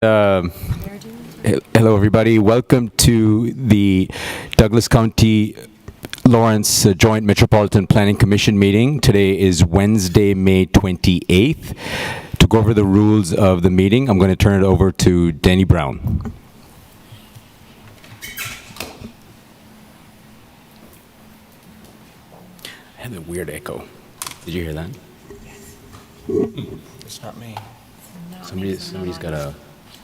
Hello, everybody. Welcome to the Douglas County Lawrence Joint Metropolitan Planning Commission meeting. Today is Wednesday, May 28th. To go over the rules of the meeting, I'm going to turn it over to Danny Brown. I had a weird echo. Did you hear that? It's not me. Somebody's got a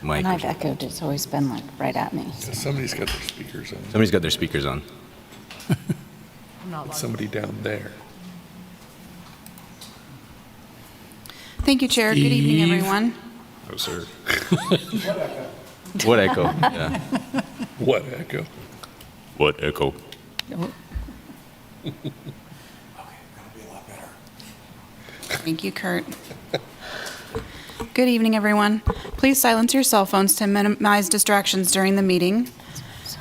mic. When I've echoed, it's always been like right at me. Somebody's got their speakers on. Somebody's got their speakers on. It's somebody down there. Thank you, Chair. Good evening, everyone. Oh, sir. What echo? Yeah. What echo? What echo? Thank you, Kurt. Good evening, everyone. Please silence your cell phones to minimize distractions during the meeting.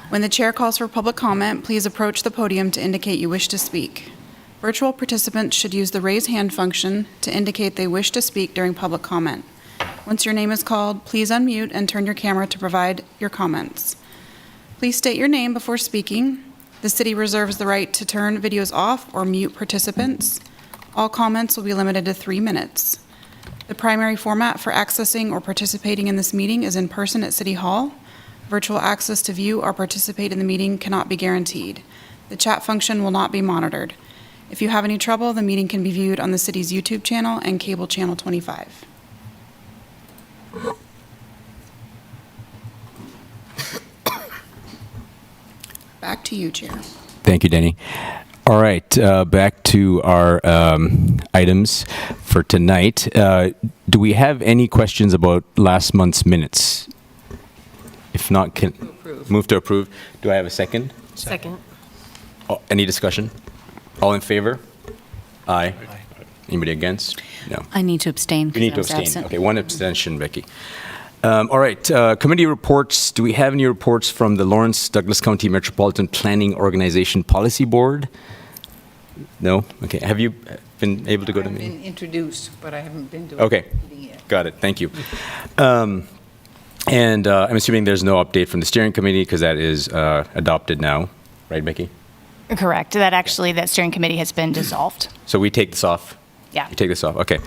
When the chair calls for public comment, please approach the podium to indicate you wish to speak. Virtual participants should use the raise hand function to indicate they wish to speak during public comment. Once your name is called, please unmute and turn your camera to provide your comments. Please state your name before speaking. The city reserves the right to turn videos off or mute participants. All comments will be limited to 3 minutes. The primary format for accessing or participating in this meeting is in person at City Hall. Virtual access to view or participate in the meeting cannot be guaranteed. The chat function will not be monitored. If you have any trouble, the meeting can be viewed on the city's YouTube channel and cable channel 25. Back to you, Chair. Thank you, Denny. All right, back to our items for tonight. Do we have any questions about last month's minutes? If not, can move to approve. Do I have a second? Second. Oh, any discussion? All in favor? Aye. Anybody against? No. I need to abstain. You need to abstain. Okay, one abstention, Becky. All right, committee reports. Do we have any reports from the Lawrence Douglas County Metropolitan Planning Organization Policy Board? No? Okay. Have you been able to go to the meeting? I've been introduced, but I haven't been to Okay. the meeting yet. Got it. Thank you. And I'm assuming there's no update from the steering committee because that is adopted now, right, Becky? Correct. That steering committee has been dissolved. So we take this off? Yeah. We take this off. Okay.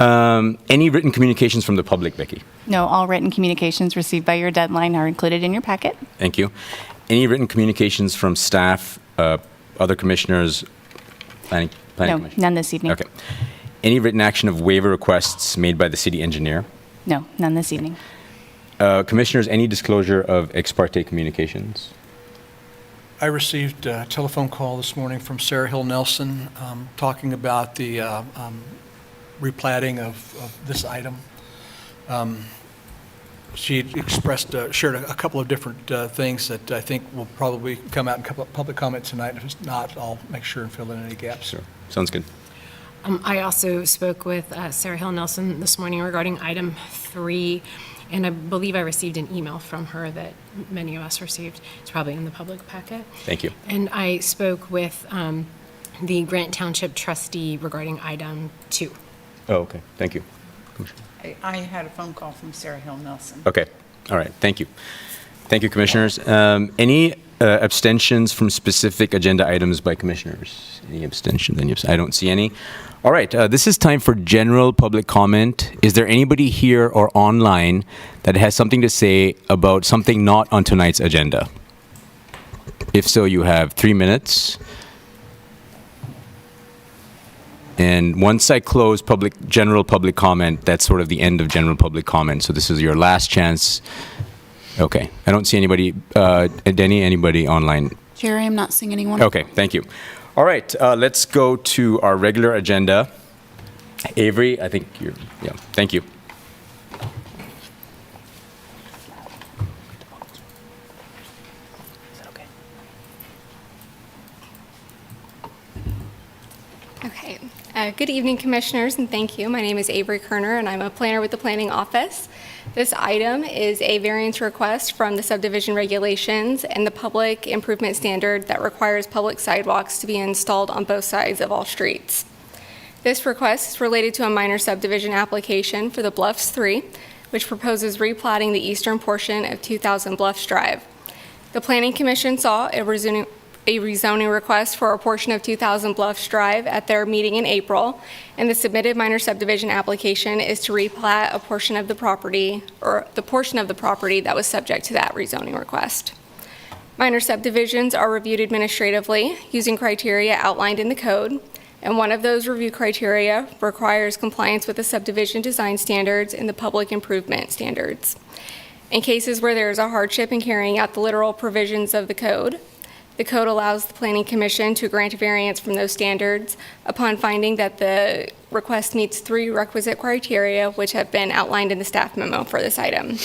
Any written communications from the public, Becky? No, all written communications received by your deadline are included in your packet. Thank you. Any written communications from staff, other commissioners, planning No, commission? none this evening. Okay. Any written action of waiver requests made by the city engineer? No, none this evening. Commissioners, any disclosure of ex parte communications? I received a telephone call this morning from Sarah Hill Nelson talking about the replatting of this item. She expressed, shared a couple of different things that I think will probably come out in public comment tonight. If it's not, I'll make sure and fill in any gaps. Sure. Sounds good. I also spoke with Sarah Hill Nelson this morning regarding item 3, and I believe I received an email from her that many of us received. It's probably in the public packet. Thank you. And I spoke with the Grant Township trustee regarding item 2. Oh, okay. Thank you. I had a phone call from Sarah Hill Nelson. Okay. All right. Thank you. Thank you, commissioners. Any abstentions from specific agenda items by commissioners? Any abstentions? I don't see any. All right. This is time for general public comment. Is there anybody here or online that has something to say about something not on tonight's agenda? If so, you have 3 minutes. And once I close general public comment, that's sort of the end of general public comment. So this is your last chance. Okay. I don't see anybody. Denny, anybody online? Chair, I am not seeing anyone. Okay. Thank you. All right. Let's go to our regular agenda. Avery, I think you're, yeah. Thank you. Okay. Good evening, Commissioners, and thank you. My name is Avery Kerner, and I'm a planner with the Planning Office. This item is a variance request from the subdivision regulations and the public improvement standard that requires public sidewalks to be installed on both sides of all streets. This request is related to a minor subdivision application for the Bluffs 3, which proposes replatting the eastern portion of 2000 Bluffs Drive. The Planning Commission saw a rezoning request for a portion of 2000 Bluffs Drive at their meeting in April, and the submitted minor subdivision application is to replat a portion of the property, or the portion of the property that was subject to that rezoning request. Minor subdivisions are reviewed administratively using criteria outlined in the code, and one of those review criteria requires compliance with the subdivision design standards and the public improvement standards. In cases where there is a hardship in carrying out the literal provisions of the code allows the Planning Commission to grant a variance from those standards upon finding that the request meets 3 requisite criteria which have been outlined in the staff memo for this item.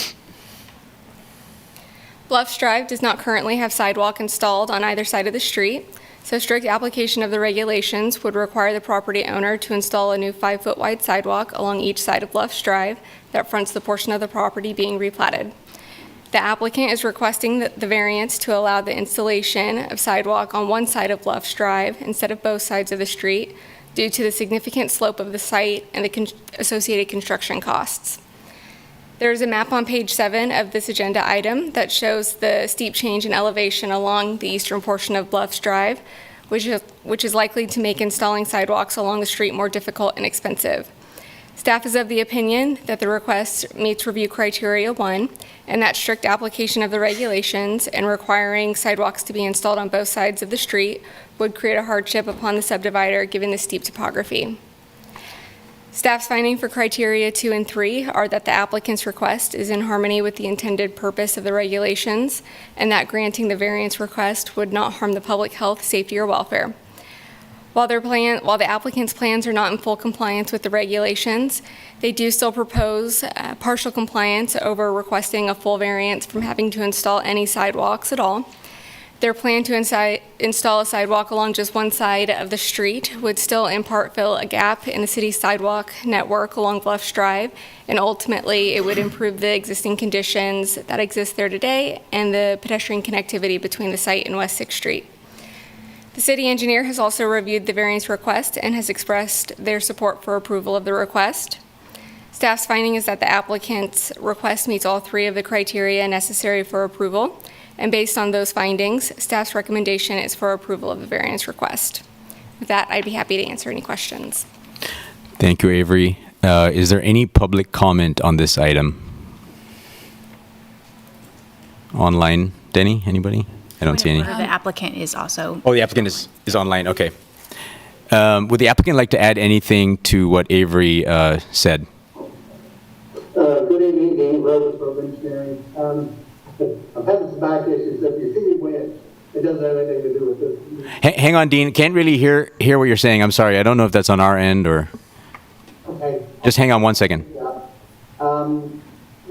Bluffs Drive does not currently have sidewalk installed on either side of the street, so strict application of the regulations would require the property owner to install a new 5-foot wide sidewalk along each side of Bluffs Drive that fronts the portion of the property being replatted. The applicant is requesting the variance to allow the installation of sidewalk on one side of Bluffs Drive instead of both sides of the street due to the significant slope of the site and the associated construction costs. There is a map on page 7 of this agenda item that shows the steep change in elevation along the eastern portion of Bluffs Drive, which is likely to make installing sidewalks along the street more difficult and expensive. Staff is of the opinion that the request meets review criteria 1, and that strict application of the regulations and requiring sidewalks to be installed on both sides of the street would create a hardship upon the subdivider given the steep topography. Staff's finding for criteria 2 and 3 are that the applicant's request is in harmony with the intended purpose of the regulations, and that granting the variance request would not harm the public health, safety, or welfare. While the applicant's plans are not in full compliance with the regulations, they do still propose partial compliance over requesting a full variance from having to install any sidewalks at all. Their plan to install a sidewalk along just one side of the street would still in part fill a gap in the city's sidewalk network along Bluffs Drive, and ultimately it would improve the existing conditions that exist there today and the pedestrian connectivity between the site and West 6th Street. The city engineer has also reviewed the variance request and has expressed their support for approval of the request. Staff's finding is that the applicant's request meets all 3 of the criteria necessary for approval, and based on those findings, staff's recommendation is for approval of the variance request. With that, I'd be happy to answer any questions. Thank you, Avery. Is there any public comment on this item? Online, Denny, anybody? I don't see any. The applicant is also. Oh, the applicant is online, okay. Would the applicant like to add anything to what Avery said? Good evening, Dean Rose from Engineering. I've had some back issues. If you see me win, it doesn't have anything to do with this. Hang on, Dean. Can't really hear what you're saying. I'm sorry. I don't know if that's on our end or. Okay. Just hang on one second. Yeah. No,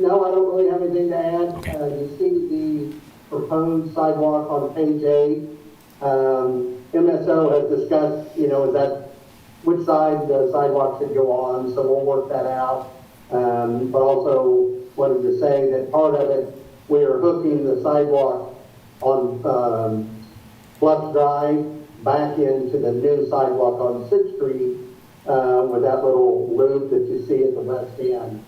I don't really have anything to add. Okay. You see the proposed sidewalk on page 8. MSO has discussed, is that which side the sidewalk should go on, so we'll work that out. But also wanted to say that part of it, we are hooking the sidewalk on Bluffs Drive back into the new sidewalk on 6th Street with that little loop that you see at the west end.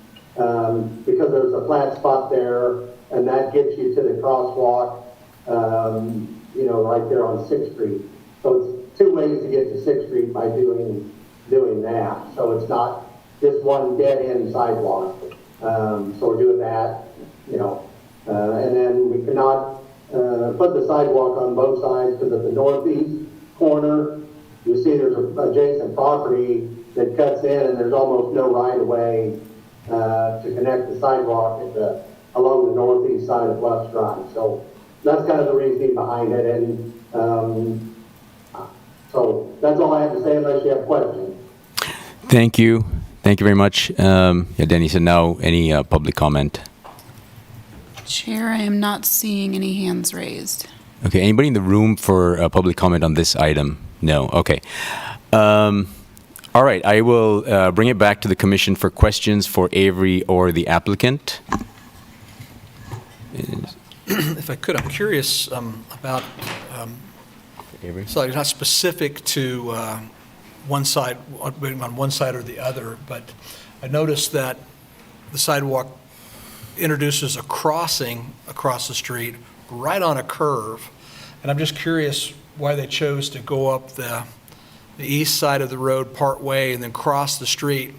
Because there's a flat spot there, and that gets you to the crosswalk, right there on 6th Street. So it's 2 ways to get to 6th Street by doing that. So it's not just one dead-end sidewalk. So we're doing that, and then we cannot put the sidewalk on both sides because at the northeast corner, you see there's an adjacent property that cuts in, and there's almost no right-of-way to connect the sidewalk along the northeast side of Bluffs Drive. So that's kind of the reasoning behind it, and so that's all I have to say unless you have questions. Thank you. Thank you very much. Denny, so now any public comment? Chair, I am not seeing any hands raised. Okay, anybody in the room for public comment on this item? No, okay. All right, I will bring it back to the commission for questions for Avery or the applicant. If I could, I'm curious about, Avery? so it's not specific to one side, on one side or the other, but I noticed that the sidewalk introduces a crossing across the street right on a curve. And I'm just curious why they chose to go up the east side of the road part way and then cross the street.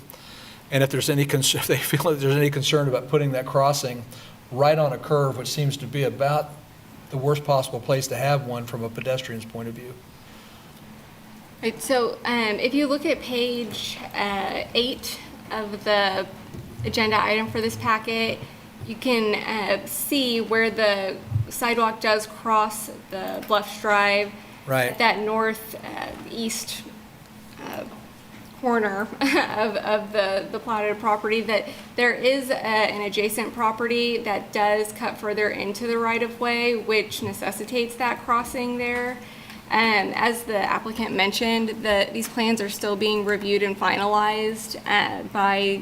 And if there's any, if they feel that there's any concern about putting that crossing right on a curve, which seems to be about the worst possible place to have one from a pedestrian's point of view. Right, so if you look at page 8 of the agenda item for this packet, you can see where the sidewalk does cross the Bluffs Drive. Right. That northeast corner of the platted property, that there is an adjacent property that does cut further into the right-of-way, which necessitates that crossing there. As the applicant mentioned, these plans are still being reviewed and finalized by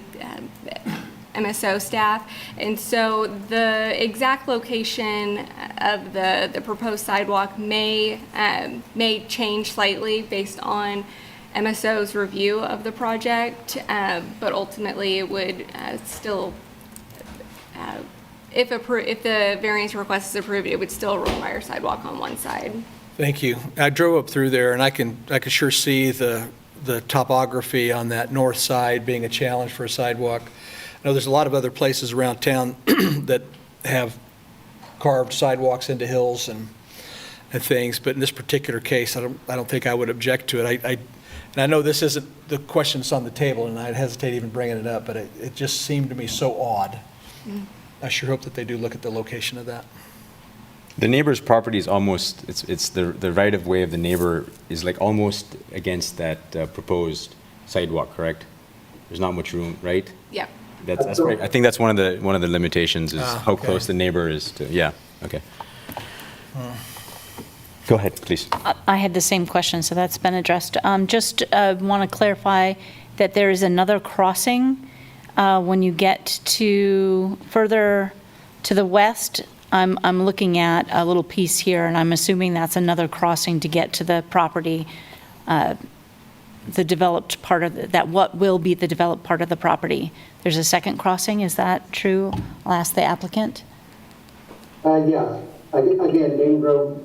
MSO staff, and so the exact location of the proposed sidewalk may change slightly based on MSO's review of the project, but ultimately it would still, if the variance request is approved, it would still require sidewalk on one side. Thank you. I drove up through there, and I can sure see the topography on that north side being a challenge for a sidewalk. I know there's a lot of other places around town that have carved sidewalks into hills and things, but in this particular case, I don't think I would object to it. And I know this isn't the question that's on the table, and I'd hesitate even bringing it up, but it just seemed to me so odd. I sure hope that they do look at the location of that. The neighbor's property is almost, it's the right-of-way of the neighbor is like almost against that proposed sidewalk, correct? There's not much room, right? Yep. That's right. I think that's one of the limitations is how okay. close the neighbor is to, yeah, okay. Go ahead, please. I had the same question, so that's been addressed. Just want to clarify that there is another crossing when you get to further to the west. I'm looking at a little piece here, and I'm assuming that's another crossing to get to the property, the developed part of that. What will be the developed part of the property? There's a second crossing. Is that true? I'll ask the applicant. Yes. Again, Main Road,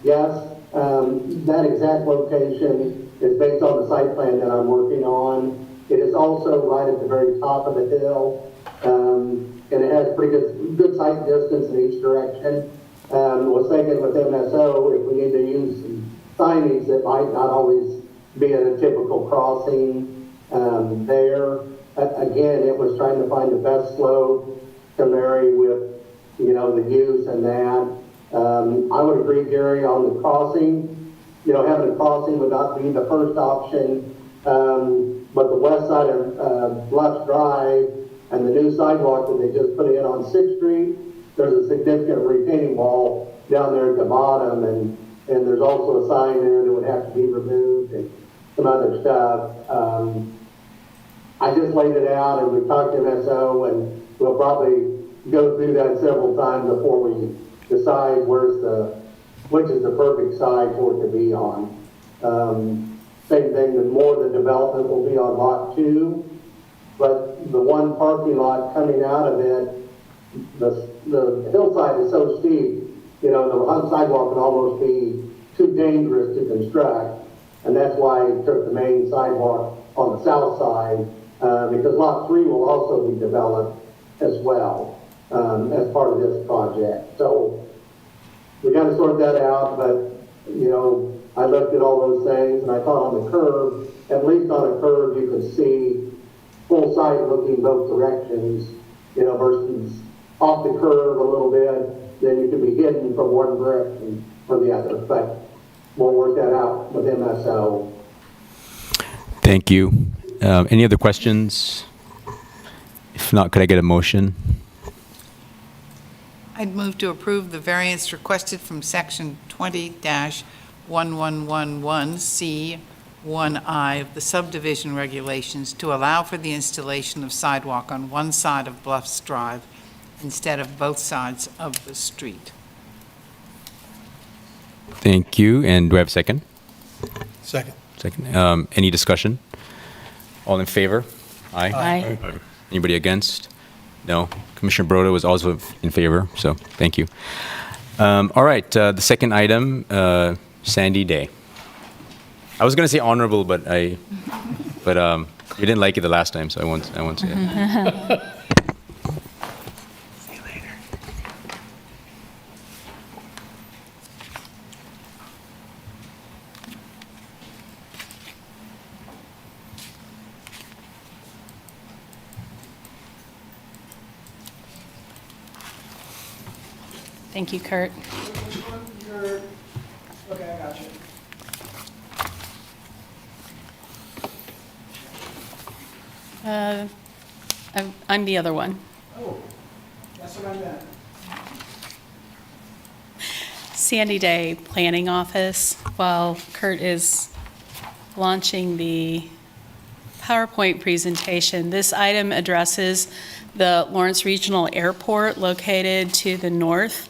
yes. That exact location is based on the site plan that I'm working on. It is also right at the very top of the hill, and it has pretty good sight distance in each direction. Was thinking with MSO, if we need to use some signage that might not always be at a typical crossing there. Again, it was trying to find the best slope to marry with, the use and that. I would agree, Gary, on the crossing. Having a crossing would not be the first option, but the west side of Bluffs Drive and the new sidewalk that they just put in on 6th Street, there's a significant retaining wall down there at the bottom, and there's also a sign there that would have to be removed and some other stuff. I just laid it out, and we talked to MSO, and we'll probably go through that several times before we decide which is the perfect side for it to be on. Same thing, the more the development will be on lot 2, but the one parking lot coming out of it, the hillside is so steep, the sidewalk can almost be too dangerous to construct, and that's why I took the main sidewalk on the south side, because lot 3 will also be developed as well, as part of this project. So we got to sort that out, but, I looked at all those things, and I thought on the curve, at least on a curve, you could see full sight looking both directions, versus off the curve a little bit, then you could be hidden from one direction or the other. But we'll work that out with MSO. Thank you. Any other questions? If not, could I get a motion? I'd move to approve the variance requested from Section 20-1111C1I of the subdivision regulations to allow for the installation of sidewalk on one side of Bluffs Drive instead of both sides of the street. Thank you. And do I have a second? Second. Second. Any discussion? All in favor? Aye. Aye. Anybody against? No. Commissioner Broda was also in favor, so thank you. All right, the second item, Sandy Day. I was going to say honorable, but you didn't like it the last time, so I won't say it. See you later. Thank you, Kurt. Okay, I got you. I'm the other one. Oh, that's what I meant. Sandy Day Planning Office, while Kurt is launching the PowerPoint presentation, this item addresses the Lawrence Regional Airport located to the north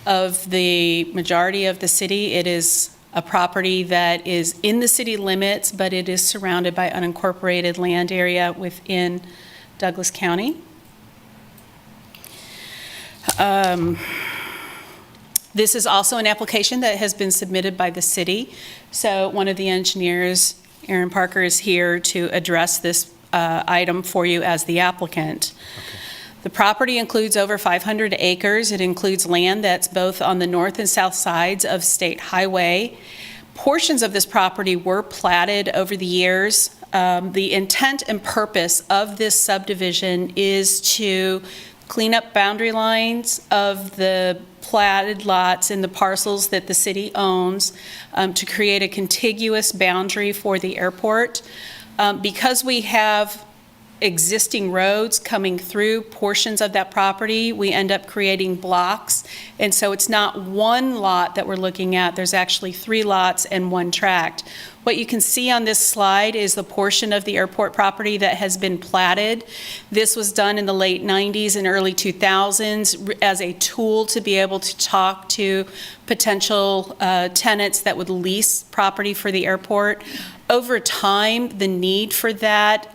of the majority of the city. It is a property that is in the city limits, but it is surrounded by unincorporated land area within Douglas County. This is also an application that has been submitted by the city. So one of the engineers, Aaron Parker, is here to address this item for you as the applicant. Okay. The property includes over 500 acres. It includes land that's both on the north and south sides of State Highway. Portions of this property were platted over the years. The intent and purpose of this subdivision is to clean up boundary lines of the platted lots in the parcels that the city owns, to create a contiguous boundary for the airport. Because we have existing roads coming through portions of that property, we end up creating blocks. And so it's not one lot that we're looking at, there's actually 3 lots and 1 tract. What you can see on this slide is the portion of the airport property that has been platted. This was done in the late 90s and early 2000s as a tool to be able to talk to potential tenants that would lease property for the airport. Over time, the need for that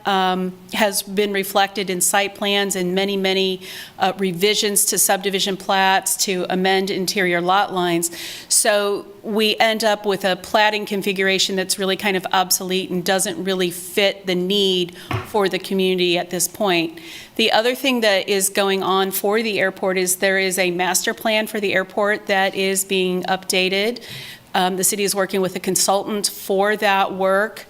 has been reflected in site plans and many revisions to subdivision plats to amend interior lot lines. So we end up with a platting configuration that's really kind of obsolete and doesn't really fit the need for the community at this point. The other thing that is going on for the airport is there is a master plan for the airport that is being updated. The city is working with a consultant for that work.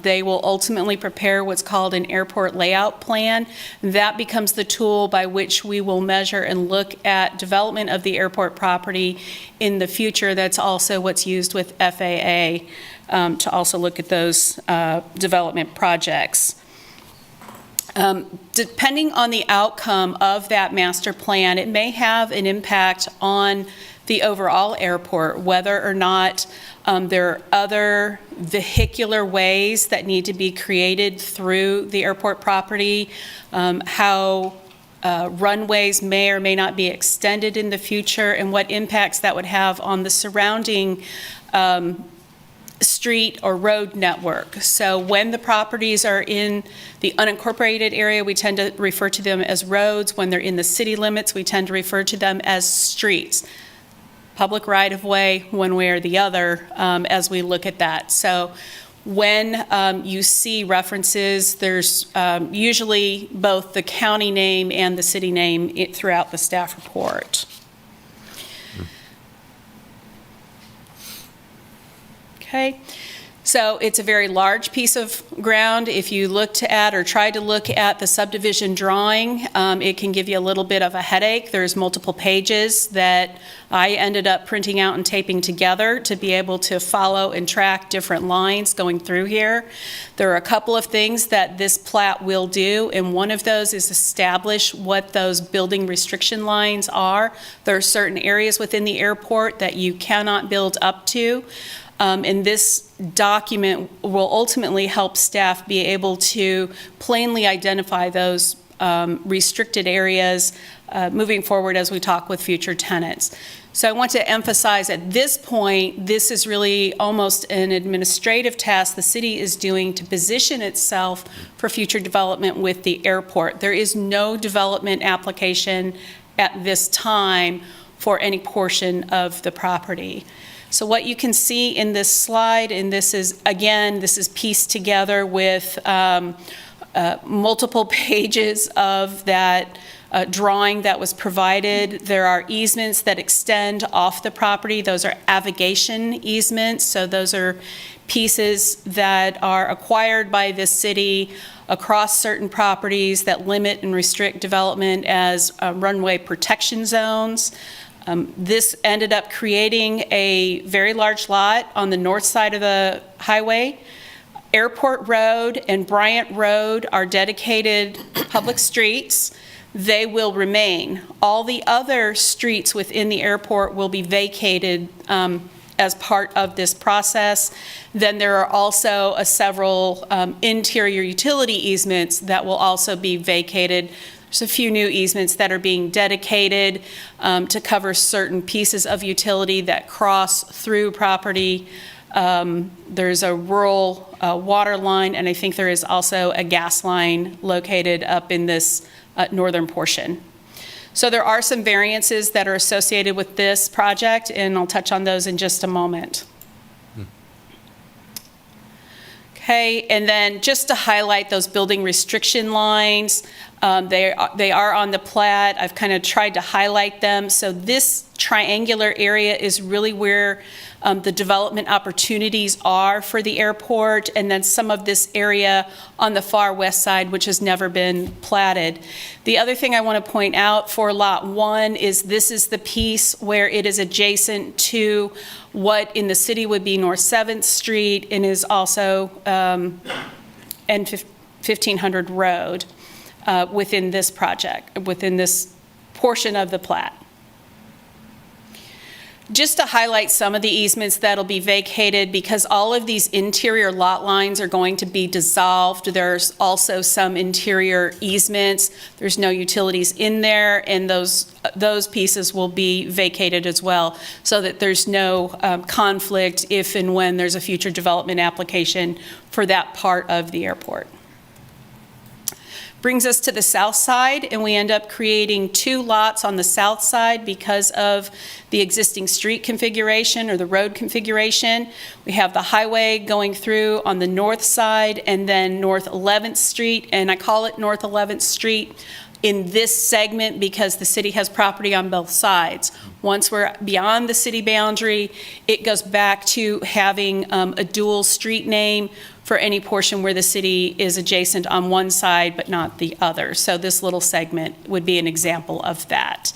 They will ultimately prepare what's called an airport layout plan. That becomes the tool by which we will measure and look at development of the airport property in the future. That's also what's used with FAA to also look at those development projects. Depending on the outcome of that master plan, it may have an impact on the overall airport, whether or not there are other vehicular ways that need to be created through the airport property, how runways may or may not be extended in the future, and what impacts that would have on the surrounding street or road network. So when the properties are in the unincorporated area, we tend to refer to them as roads. When they're in the city limits, we tend to refer to them as streets. Public right-of-way, one way or the other, as we look at that. So when you see references, there's usually both the county name and the city name throughout the staff report. Okay. So it's a very large piece of ground. If you looked at or tried to look at the subdivision drawing, it can give you a little bit of a headache. There's multiple pages that I ended up printing out and taping together to be able to follow and track different lines going through here. There are a couple of things that this plat will do, and one of those is establish what those building restriction lines are. There are certain areas within the airport that you cannot build up to. And this document will ultimately help staff be able to plainly identify those restricted areas moving forward as we talk with future tenants. So I want to emphasize at this point, this is really almost an administrative task the city is doing to position itself for future development with the airport. There is no development application at this time for any portion of the property. So what you can see in this slide, and this is, again, this is pieced together with multiple pages of that drawing that was provided. There are easements that extend off the property. Those are avigation easements. So those are pieces that are acquired by the city across certain properties that limit and restrict development as runway protection zones. This ended up creating a very large lot on the north side of the highway. Airport Road and Bryant Road are dedicated public streets. They will remain. All the other streets within the airport will be vacated as part of this process. Then there are also several interior utility easements that will also be vacated. There's a few new easements that are being dedicated to cover certain pieces of utility that cross through property. There's a rural water line, and I think there is also a gas line located up in this northern portion. So there are some variances that are associated with this project, and I'll touch on those in just a moment. Okay, and then just to highlight those building restriction lines, they are on the plat. I've kind of tried to highlight them. So this triangular area is really where the development opportunities are for the airport, and then some of this area on the far west side, which has never been platted. The other thing I want to point out for Lot 1 is this is the piece where it is adjacent to what in the city would be North 7th Street and is also N1500 Road within this project, within this portion of the plat. Just to highlight some of the easements that'll be vacated, because all of these interior lot lines are going to be dissolved. There's also some interior easements. There's no utilities in there, and those pieces will be vacated as well, so that there's no conflict if and when there's a future development application for that part of the airport. Brings us to the south side, and we end up creating 2 lots on the south side because of the existing street configuration or the road configuration. We have the highway going through on the north side, and then North 11th Street, and I call it North 11th Street in this segment because the city has property on both sides. Once we're beyond the city boundary, it goes back to having a dual street name for any portion where the city is adjacent on one side but not the other. So this little segment would be an example of that.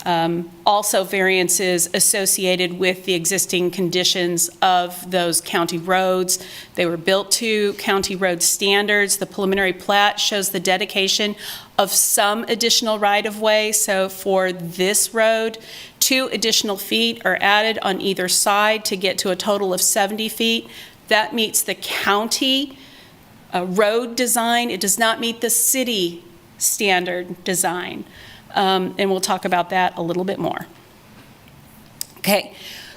Also variances associated with the existing conditions of those county roads. They were built to county road standards. The preliminary plat shows the dedication of some additional right-of-way. So for this road, 2 additional feet are added on either side to get to a total of 70 feet. That meets the county road design. It does not meet the city standard design. And we'll talk about that a little bit more. Okay,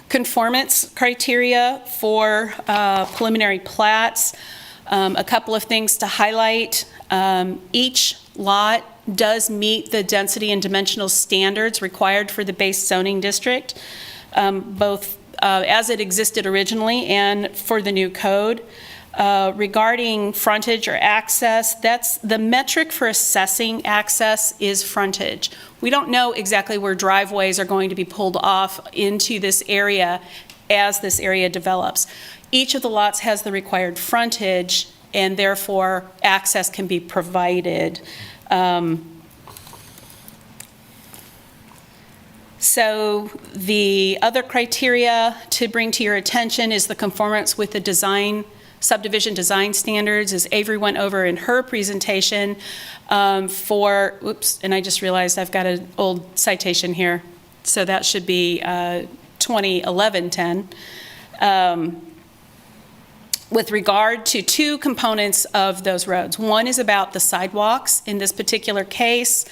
conformance criteria for preliminary plats. A couple of things to highlight. Each lot does meet the density and dimensional standards required for the base zoning district, both as it existed originally and for the new code. Regarding frontage or access, that's the metric for assessing access is frontage. We don't know exactly where driveways are going to be pulled off into this area as this area develops. Each of the lots has the required frontage, and therefore access can be provided. So the other criteria to bring to your attention is the conformance with the subdivision design standards, as Avery went over in her presentation for, oops, and I just realized I've got an old citation here. So that should be 2011-10. with regard to two components of those roads. One is about the sidewalks. In this particular case,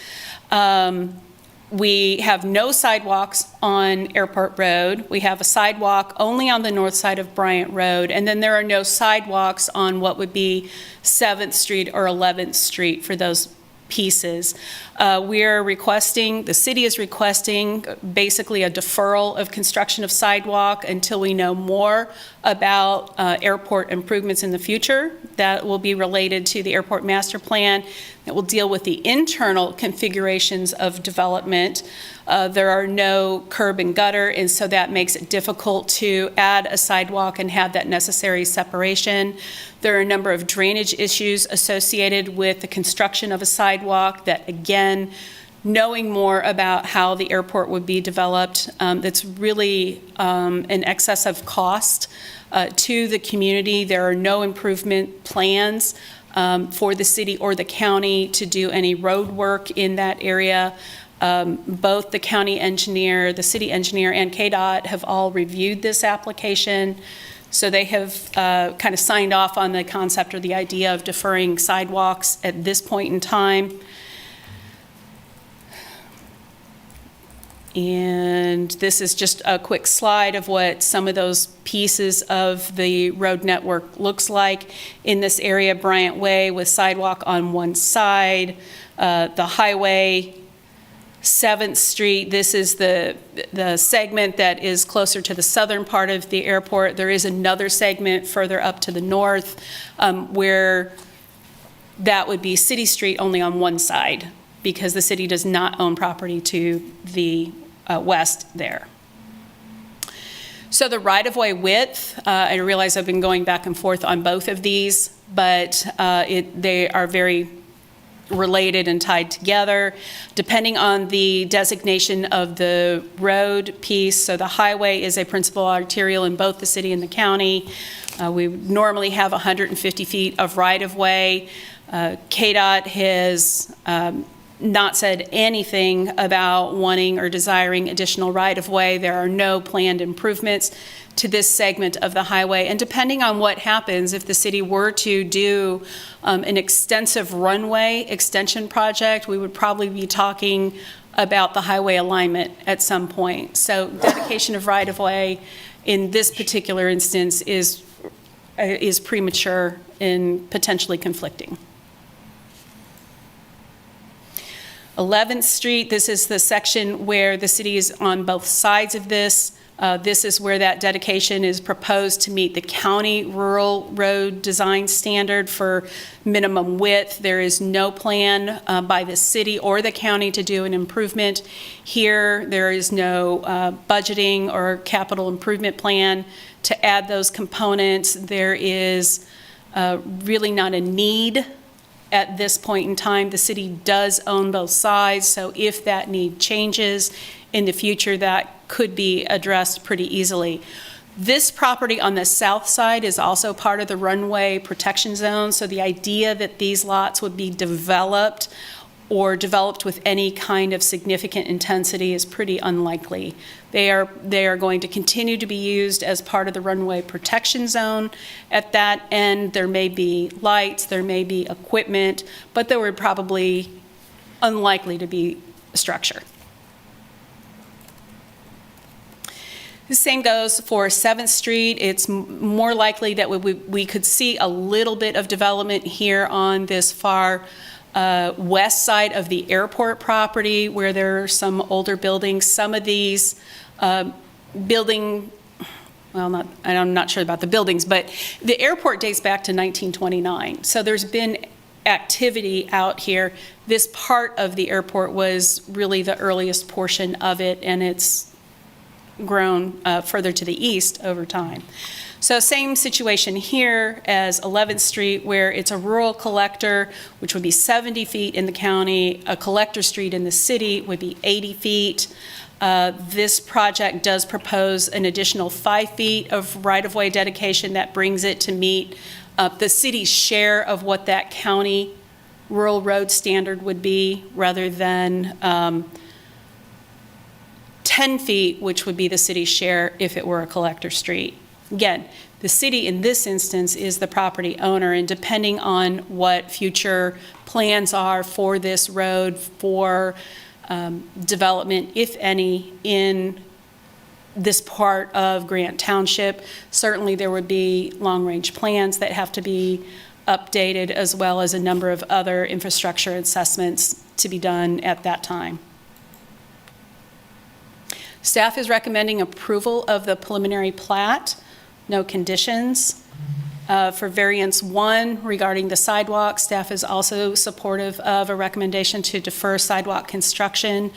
we have no sidewalks on Airport Road. We have a sidewalk only on the north side of Bryant Road, and then there are no sidewalks on what would be 7th Street or 11th Street for those pieces. We're requesting, the city is requesting basically a deferral of construction of sidewalk until we know more about airport improvements in the future that will be related to the airport master plan that will deal with the internal configurations of development. There are no curb and gutter, and so that makes it difficult to add a sidewalk and have that necessary separation. There are a number of drainage issues associated with the construction of a sidewalk that, again, knowing more about how the airport would be developed, that's really an excessive cost to the community. There are no improvement plans for the city or the county to do any road work in that area. Both the county engineer, the city engineer, and KDOT have all reviewed this application. So they have kind of signed off on the concept or the idea of deferring sidewalks at this point in time. And this is just a quick slide of what some of those pieces of the road network looks like in this area. Bryant Way with sidewalk on one side, the highway, 7th Street. This is the segment that is closer to the southern part of the airport. There is another segment further up to the north where that would be City Street only on one side because the city does not own property to the west there. So the right-of-way width, I realize I've been going back and forth on both of these, but they are very related and tied together, depending on the designation of the road piece. So the highway is a principal arterial in both the city and the county. We normally have 150 feet of right-of-way. KDOT has not said anything about wanting or desiring additional right-of-way. There are no planned improvements to this segment of the highway. And depending on what happens, if the city were to do an extensive runway extension project, we would probably be talking about the highway alignment at some point. So dedication of right-of-way in this particular instance is premature and potentially conflicting. 11th Street, this is the section where the city is on both sides of this. This is where that dedication is proposed to meet the county rural road design standard for minimum width. There is no plan by the city or the county to do an improvement here. There is no budgeting or capital improvement plan to add those components. There is really not a need at this point in time. The city does own both sides, so if that need changes in the future, that could be addressed pretty easily. This property on the south side is also part of the runway protection zone, so the idea that these lots would be developed or developed with any kind of significant intensity is pretty unlikely. They are going to continue to be used as part of the runway protection zone. At that end, there may be lights, there may be equipment, but there would probably unlikely to be a structure. The same goes for 7th Street. It's more likely that we could see a little bit of development here on this far west side of the airport property where there are some older buildings. Some of these I'm not sure about the buildings, but the airport dates back to 1929. So there's been activity out here. This part of the airport was really the earliest portion of it, and it's grown further to the east over time. So same situation here as 11th Street, where it's a rural collector, which would be 70 feet in the county. A collector street in the city would be 80 feet. This project does propose an additional 5 feet of right-of-way dedication that brings it to meet the city's share of what that county rural road standard would be, rather than 10 feet, which would be the city's share if it were a collector street. Again, The city, in this instance, is the property owner, and depending on what future plans are for this road, for development, if any, in this part of Grant Township, certainly there would be long-range plans that have to be updated, as well as a number of other infrastructure assessments to be done at that time. Staff is recommending approval of the preliminary plat, no conditions. For variance 1 regarding the sidewalk, staff is also supportive of a recommendation to defer sidewalk construction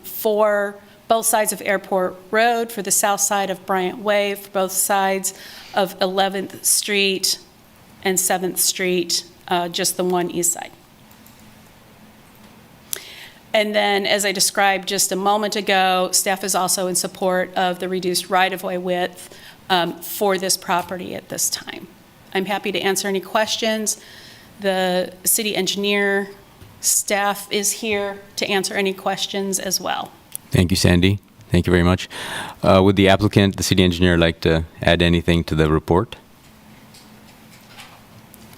for both sides of Airport Road, for the south side of Bryant Way, for both sides of 11th Street and 7th Street, just the one east side. And then, as I described just a moment ago, staff is also in support of the reduced right-of-way width for this property at this time. I'm happy to answer any questions. The city engineer staff is here to answer any questions as well. Thank you, Sandy. Thank you very much. Would the applicant, the city engineer, like to add anything to the report?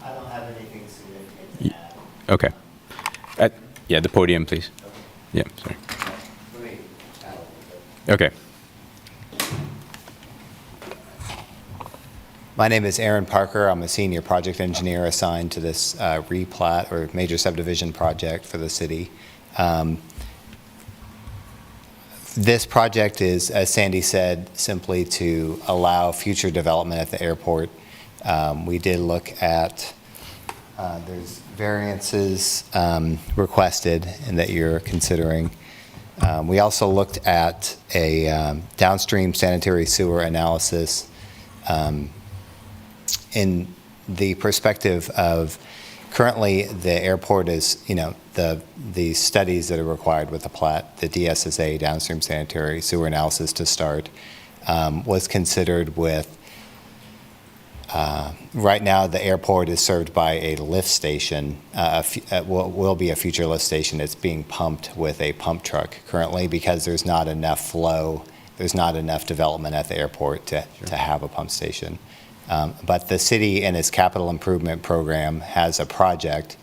I don't have anything significant to add. Okay. Yeah, the podium, please. Yeah, sorry. Okay. My name is Aaron Parker. I'm a senior project engineer assigned to this replat or major subdivision project for the city. This project is, as Sandy said, simply to allow future development at the airport. We did look at, there's variances requested and that you're considering. We also looked at a downstream sanitary sewer analysis in the perspective of currently the airport is, the studies that are required with the plat, the DSSA, downstream sanitary sewer analysis to start, was considered with, right now the airport is served by a lift station, will be a future lift station. It's being pumped with a pump truck currently because there's not enough flow, there's not enough development at the airport to have a pump station. But the city in its capital improvement program has a project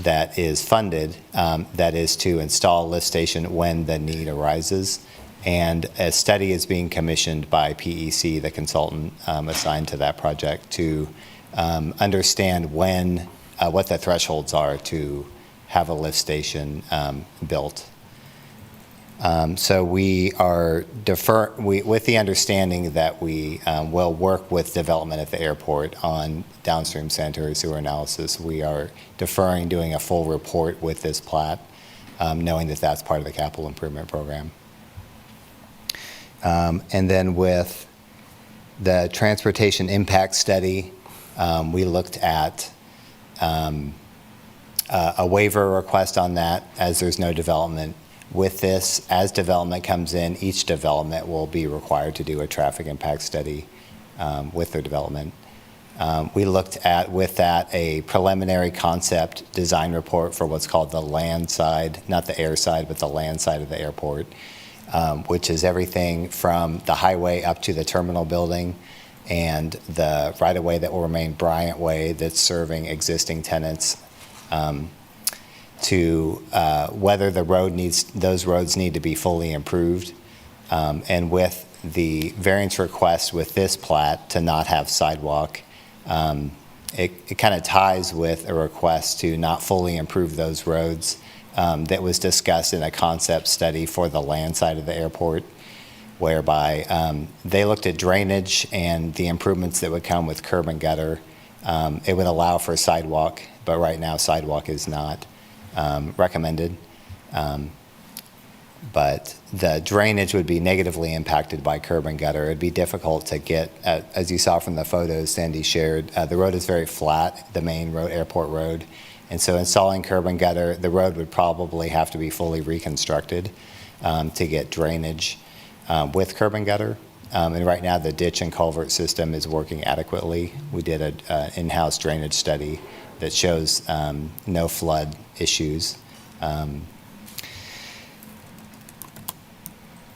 that is funded that is to install a lift station when the need arises. And a study is being commissioned by PEC, the consultant assigned to that project, to understand what the thresholds are to have a lift station built. So we are with the understanding that we will work with development at the airport on downstream sanitary sewer analysis. We are deferring doing a full report with this plat, knowing that that's part of the capital improvement program. And then with the transportation impact study, we looked at a waiver request on that as there's no development. With this, as development comes in, each development will be required to do a traffic impact study with their development. We looked at, with that, a preliminary concept design report for what's called the land side, not the air side, but the land side of the airport, which is everything from the highway up to the terminal building and the right-of-way that will remain Bryant Way that's serving existing tenants, to whether those roads need to be fully improved, and with the variance request with this plat to not have sidewalk, it kind of ties with a request to not fully improve those roads that was discussed in a concept study for the land side of the airport, whereby they looked at drainage and the improvements that would come with curb and gutter. It would allow for sidewalk, but right now sidewalk is not recommended, but the drainage would be negatively impacted by curb and gutter. It'd be difficult to get, as you saw from the photos Sandy shared, the road is very flat, the main road, airport road, and so installing curb and gutter, the road would probably have to be fully reconstructed to get drainage with curb and gutter. And right now the ditch and culvert system is working adequately. We did an in-house drainage study that shows no flood issues.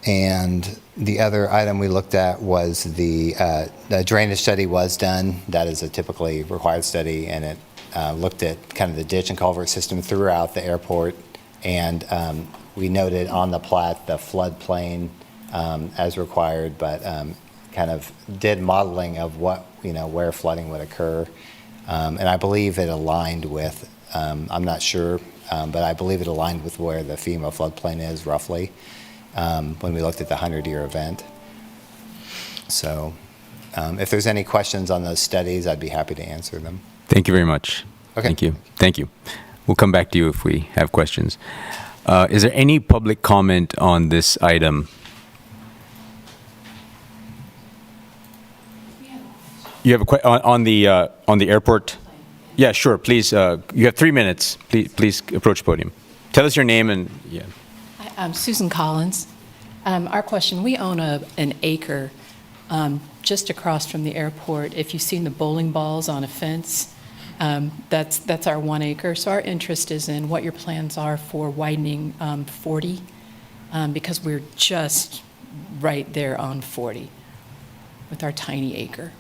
And the other item we looked at was the drainage study was done. That is a typically required study, and it looked at kind of the ditch and culvert system throughout the airport. And we noted on the plat the floodplain as required, but kind of did modeling of what, where flooding would occur. And I believe it aligned with, I'm not sure, but I believe it aligned with where the FEMA floodplain is roughly when we looked at the 100-year event. So if there's any questions on those studies, I'd be happy to answer them. Thank you very much. Okay. Thank you. Thank you. We'll come back to you if we have questions. Is there any public comment on this item? You have a on the airport? Yeah, sure. Please, you have 3 minutes. Please approach the podium. Tell us your name and yeah. I'm Susan Collins. Our question: we own an acre just across from the airport. If you've seen the bowling balls on a fence, that's our 1 acre. So our interest is in what your plans are for widening 40, because we're just right there on 40 with our tiny acre.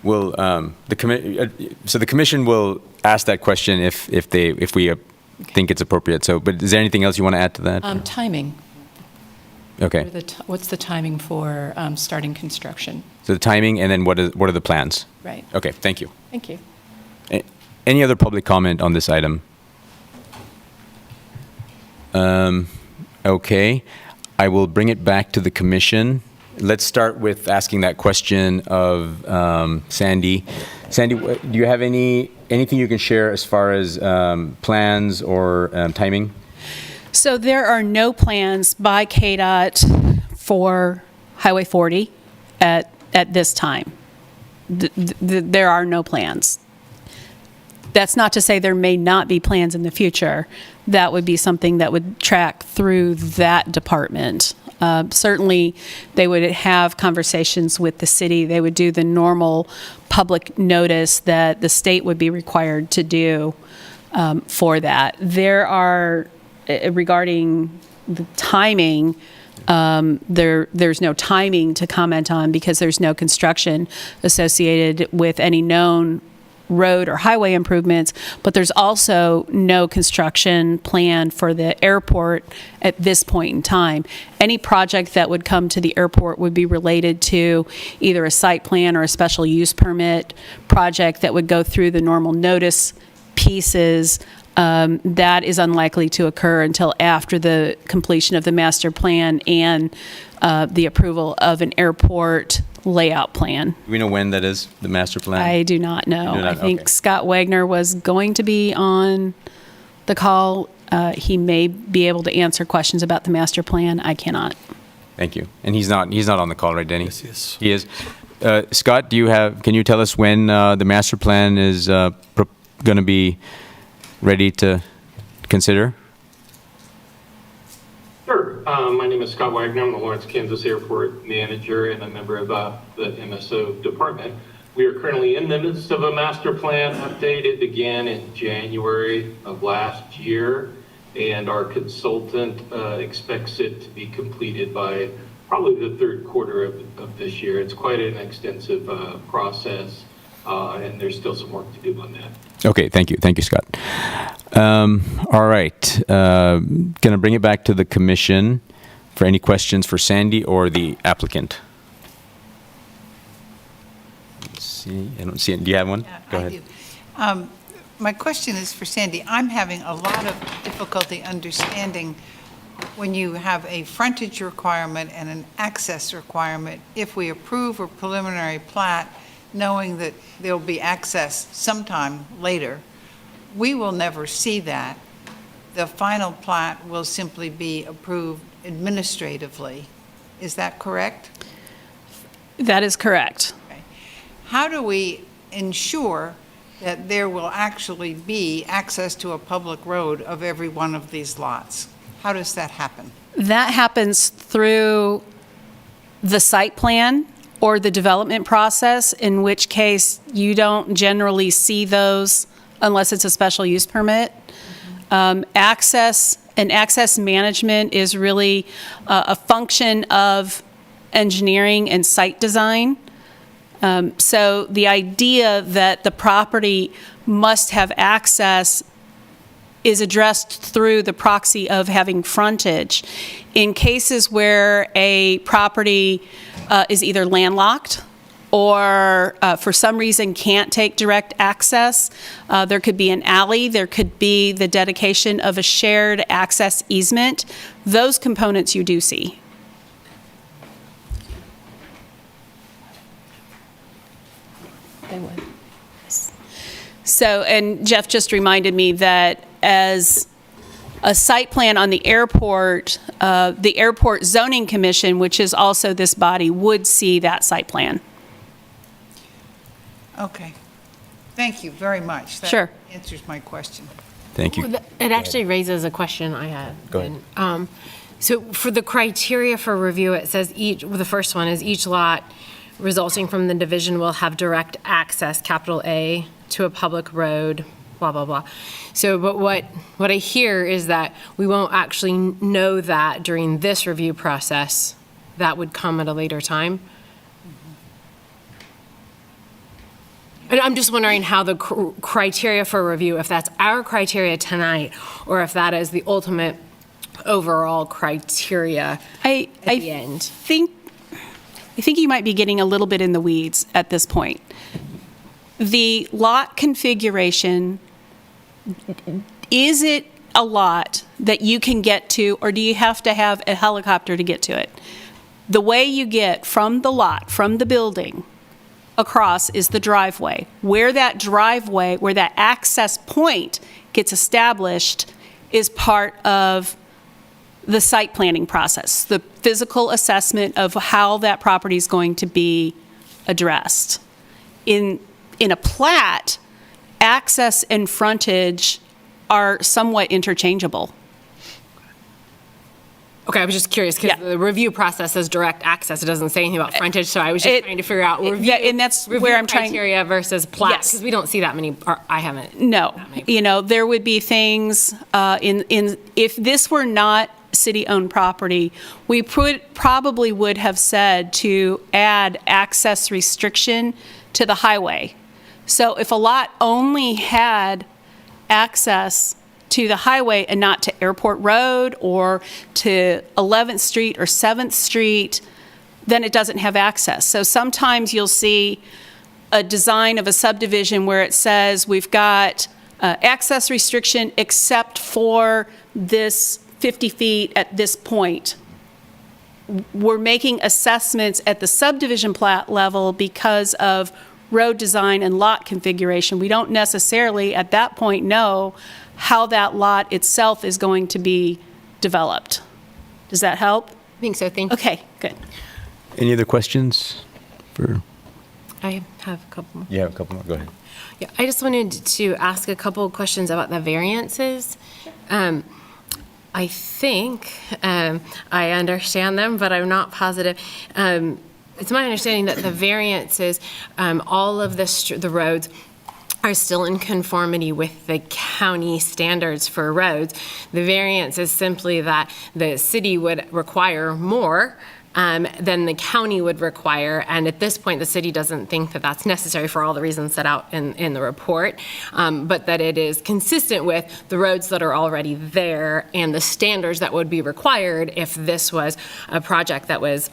Will so the commission will ask that question if we think it's appropriate. So, but is there anything else you want to add to that? Timing. Okay. What's the timing for starting construction? So the timing, and then what are the plans? Right. Okay. Thank you. Thank you. Any other public comment on this item? Okay. I will bring it back to the commission. Let's start with asking that question of Sandy. Sandy, do you have anything you can share as far as plans or timing? So there are no plans by KDOT for Highway 40 at this time. There are no plans. That's not to say there may not be plans in the future. That would be something that would track through that department. Certainly, they would have conversations with the city. They would do the normal public notice that the state would be required to do for that. There are, regarding the timing, there's no timing to comment on because there's no construction associated with any known road or highway improvements, but there's also no construction plan for the airport at this point in time. Any project that would come to the airport would be related to either a site plan or a special use permit project that would go through the normal notice pieces. That is unlikely to occur until after the completion of the master plan and the approval of an airport layout plan. Do we know when that is, the master plan? I do not know. You do not? I think Okay. Scott Wagner was going to be on the call. He may be able to answer questions about the master plan. I cannot. Thank you. And he's not on the call, right, Denny? Yes. He is. Scott, can you tell us when the master plan is going to be ready to consider? Sure. My name is Scott Wagner. I'm the Lawrence, Kansas Airport Manager and a member of the MSO department. We are currently in the midst of a master plan update. It began in January of last year, and our consultant expects it to be completed by probably the third quarter of this year. It's quite an extensive process, and there's still some work to do on that. Okay, thank you. Thank you, Scott. All right. Going to bring it back to the commission for any questions for Sandy or the applicant. Let's see. I don't see it. Do you have one? Yeah, Go I ahead. do. My question is for Sandy. I'm having a lot of difficulty understanding when you have a frontage requirement and an access requirement, if we approve a preliminary plat, knowing that there'll be access sometime later, we will never see that. The final plat will simply be approved administratively. Is that correct? That is correct. Okay. How do we ensure that there will actually be access to a public road of every one of these lots? How does that happen? That happens through the site plan or the development process, in which case you don't generally see those unless it's a special use permit. Access and access management is really a function of engineering and site design. So the idea that the property must have access is addressed through the proxy of having frontage. In cases where a property is either landlocked or for some reason can't take direct access, there could be an alley, there could be the dedication of a shared access easement. Those components you do see. They would. So, and Jeff just reminded me that as a site plan on the airport zoning commission, which is also this body, would see that site plan. Okay. Thank you very much. Sure. That answers my question. Thank you. It actually raises a question I had. Go ahead. So for the criteria for review, it says the first one is each lot resulting from the division will have direct access, capital A, to a public road, blah, blah, blah. So, but what I hear is that we won't actually know that during this review process. That would come at a later time. And I'm just wondering how the criteria for review, if that's our criteria tonight, or if that is the ultimate overall criteria at the end. I think you might be getting a little bit in the weeds at this point. The lot configuration, is it a lot that you can get to, or do you have to have a helicopter to get to it? The way you get from the lot, from the building, across is the driveway. Where that driveway, where that access point gets established is part of the site planning process, the physical assessment of how that property is going to be addressed. In a plat, access and frontage are somewhat interchangeable. Okay, I was just curious because the review process says direct access. It doesn't say anything about frontage, so I was just trying to figure out review, and that's where I'm trying criteria versus plat, because we don't see that many. Or I haven't. No, there would be things if this were not city-owned property, we probably would have said to add access restriction to the highway. So if a lot only had access to the highway and not to Airport Road or to 11th Street or 7th Street, then it doesn't have access. So sometimes you'll see a design of a subdivision where it says we've got access restriction except for this 50 feet at this point. We're making assessments at the subdivision plat level because of road design and lot configuration. We don't necessarily at that point know how that lot itself is going to be developed. Does that help? I think so, thank you. Okay, good. Any other questions for? I have a couple more. You have a couple more, go ahead. Yeah, I just wanted to ask a couple of questions about the variances. I think I understand them, but I'm not positive. It's my understanding that the variances, all of the roads are still in conformity with the county standards for roads. The variance is simply that the city would require more than the county would require. And at this point, the city doesn't think that that's necessary for all the reasons set out in the report, but that it is consistent with the roads that are already there and the standards that would be required if this was a project that was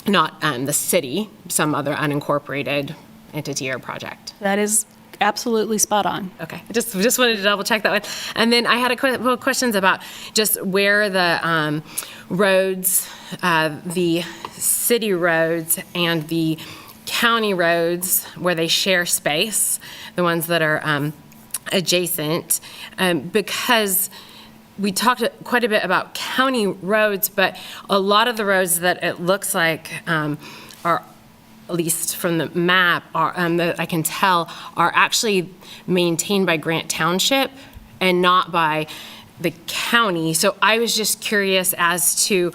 not the city, some other unincorporated entity or project. That is absolutely spot on. Okay, just wanted to double check that one. And then I had a couple of questions about just where the roads, the city roads and the county roads, where they share space, the ones that are adjacent, because we talked quite a bit about county roads, but a lot of the roads that it looks like are, at least from the map, that I can tell, are actually maintained by Grant Township and not by the county. So I was just curious as to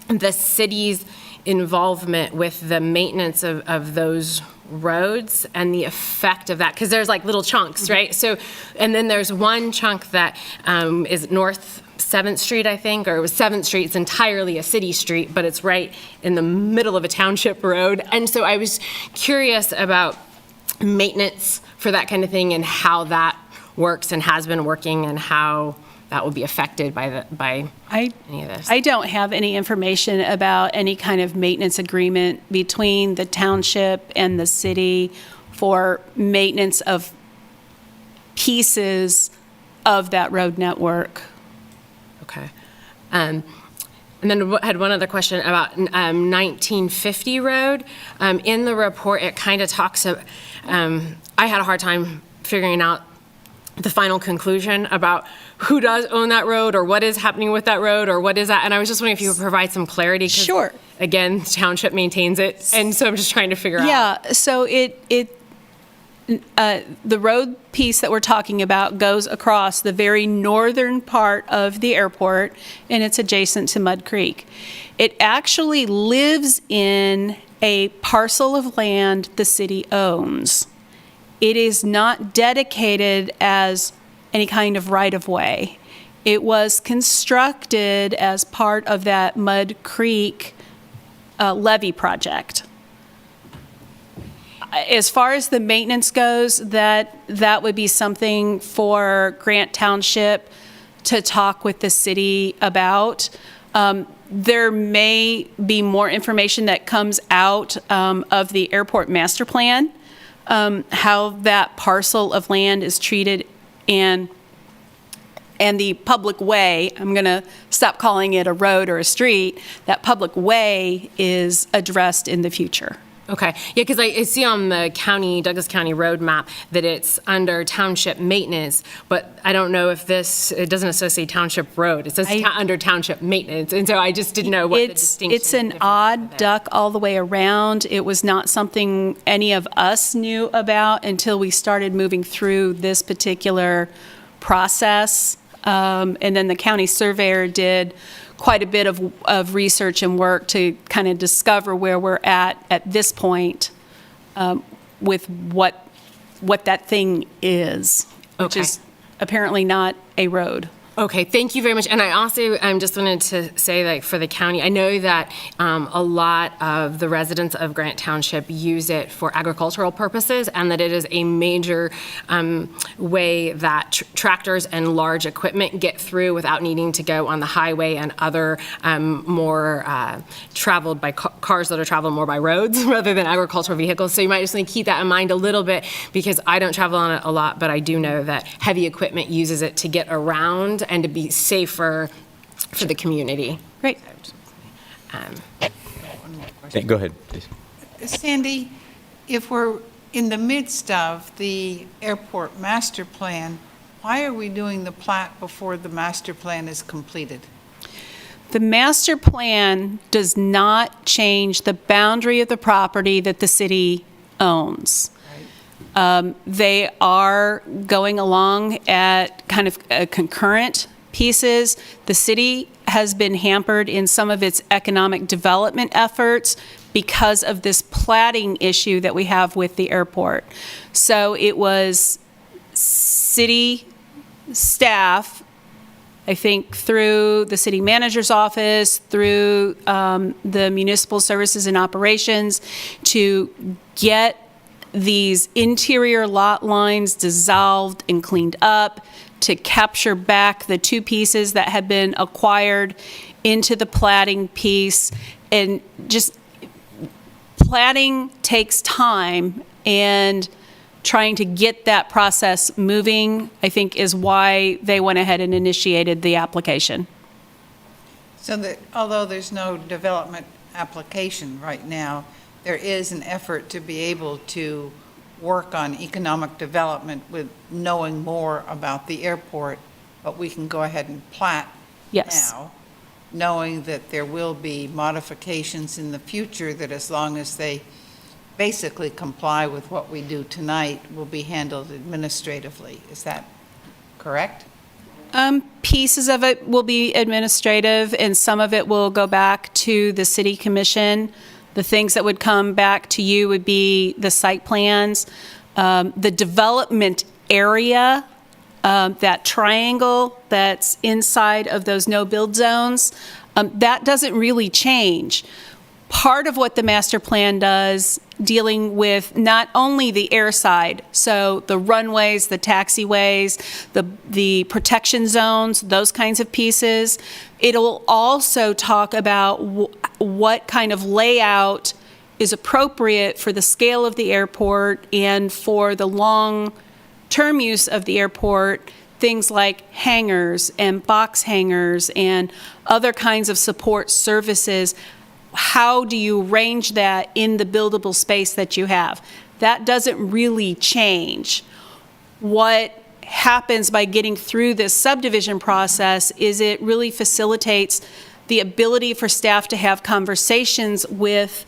the city's involvement with the maintenance of those roads and the effect of that, because there's like little chunks, right? So, and then there's one chunk that is north 7th Street, I think, or it was 7th Street. It's entirely a city street, but it's right in the middle of a township road. And so I was curious about maintenance for that kind of thing and how that works and has been working and how that will be affected by any of this. I don't have any information about any kind of maintenance agreement between the township and the city for maintenance of pieces of that road network. Okay. And then I had one other question about 1950 Road. In the report, it kind of talks about, I had a hard time figuring out the final conclusion about who does own that road or what is happening with that road or what is that. And I was just wondering if you could provide some clarity. Sure. Again, township maintains it. And so I'm just trying to figure out. Yeah, so the road piece that we're talking about goes across the very northern part of the airport, and it's adjacent to Mud Creek. It actually lives in a parcel of land the city owns. It is not dedicated as any kind of right-of-way. It was constructed as part of that Mud Creek levee project. As far as the maintenance goes, that would be something for Grant Township to talk with the city about. There may be more information that comes out of the airport master plan, how that parcel of land is treated, and the public way, I'm going to stop calling it a road or a street, that public way is addressed in the future. Okay, yeah, because I see on the Douglas County road map that it's under township maintenance, but I don't know if it doesn't associate township road. It says under township maintenance, and so I just didn't know what the distinction. It's an odd duck all the way around. It was not something any of us knew about until we started moving through this particular process, and then the county surveyor did quite a bit of research and work to kind of discover where we're at this point with what that thing is, which is apparently not a road. Okay, thank you very much. And I also just wanted to say, like, for the county, I know that a lot of the residents of Grant Township use it for agricultural purposes, and that it is a major way that tractors and large equipment get through without needing to go on the highway and other more traveled by cars that are traveled more by roads rather than agricultural vehicles. So you might just want to keep that in mind a little bit, because I don't travel on it a lot, but I do know that heavy equipment uses it to get around and to be safer for the community. Great. Go ahead, please. Sandy, if we're in the midst of the airport master plan, why are we doing the plat before the master plan is completed? The master plan does not change the boundary of the property that the city owns. They are going along at kind of concurrent pieces. The city has been hampered in some of its economic development efforts because of this platting issue that we have with the airport. So it was city staff, I think through the city manager's office, through the municipal services and operations, to get these interior lot lines dissolved and cleaned up, to capture back the two pieces that had been acquired into the platting piece. And just platting takes time, and trying to get that process moving, I think, is why they went ahead and initiated the application. So that although there's no development application right now, there is an effort to be able to work on economic development with knowing more about the airport, but we can go ahead and plat now, knowing that there will be modifications in the future that, as long as they basically comply with what we do tonight, will be handled administratively. Is that correct? Pieces of it will be administrative, and some of it will go back to the city commission. The things that would come back to you would be the site plans. The development area that triangle that's inside of those no-build zones, that doesn't really change. Part of what the master plan does, dealing with not only the air side, so the runways, the taxiways, the protection zones, those kinds of pieces, it'll also talk about what kind of layout is appropriate for the scale of the airport and for the long-term use of the airport, things like hangars and box hangars and other kinds of support services. How do you arrange that in the buildable space that you have? That doesn't really change. What happens by getting through this subdivision process is it really facilitates the ability for staff to have conversations with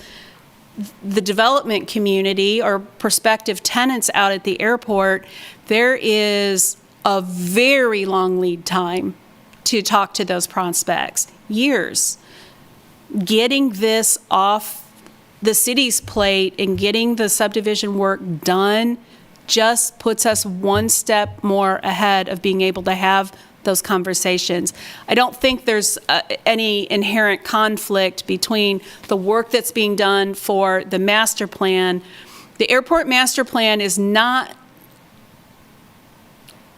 the development community or prospective tenants out at the airport. There is a very long lead time to talk to those prospects, years. Getting this off the city's plate and getting the subdivision work done just puts us one step more ahead of being able to have those conversations. I don't think there's any inherent conflict between the work that's being done for the master plan. The airport master plan is not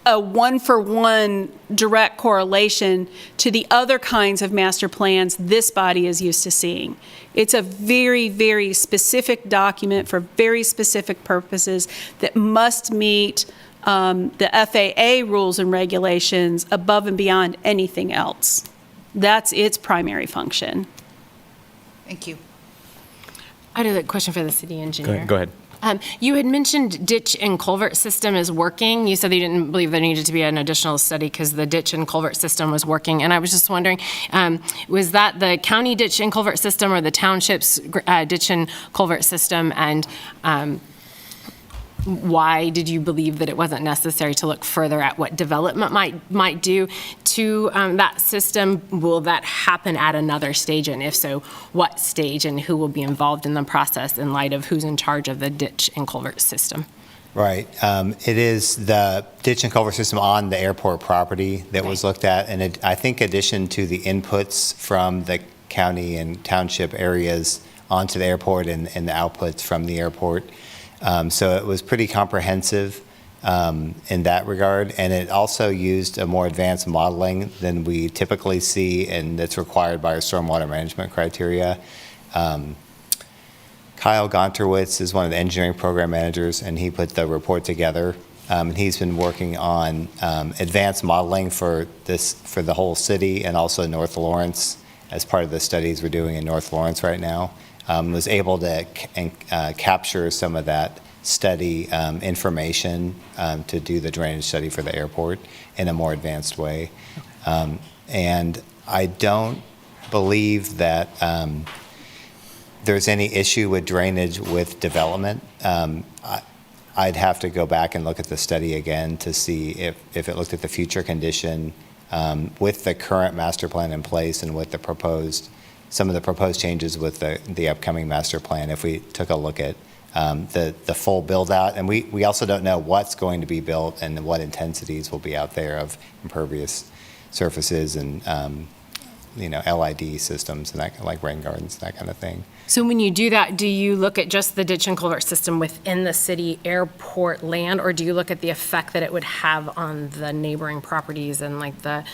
a one-for-one direct correlation to the other kinds of master plans this body is used to seeing. It's a very, very specific document for very specific purposes that must meet the FAA rules and regulations above and beyond anything else. That's its primary function. Thank you. I had a question for the city engineer. Go ahead. You had mentioned ditch and culvert system is working. You said you didn't believe there needed to be an additional study because the ditch and culvert system was working. And I was just wondering, was that the county ditch and culvert system or the township's ditch and culvert system? And why did you believe that it wasn't necessary to look further at what development might do to that system? Will that happen at another stage? And if so, what stage and who will be involved in the process in light of who's in charge of the ditch and culvert system? Right. It is the ditch and culvert system on the airport property that was looked at. And I think addition to the inputs from the county and township areas onto the airport and the outputs from the airport. So it was pretty comprehensive in that regard, and it also used a more advanced modeling than we typically see, and that's required by our stormwater management criteria. Kyle Gonterwitz is one of the engineering program managers, and he put the report together. And he's been working on advanced modeling for the whole city and also North Lawrence as part of the studies we're doing in North Lawrence right now. Was able to capture some of that study information to do the drainage study for the airport in a more advanced way. And I don't believe that there's any issue with drainage with development. I'd have to go back and look at the study again to see if it looked at the future condition with the current master plan in place and with some of the proposed changes with the upcoming master plan, if we took a look at the full build out. And we also don't know what's going to be built and what intensities will be out there of impervious surfaces and LID systems and that, like rain gardens, that kind of thing. So when you do that, do you look at just the ditch and culvert system within the city airport land, or do you look at the effect that it would have on the neighboring properties and like the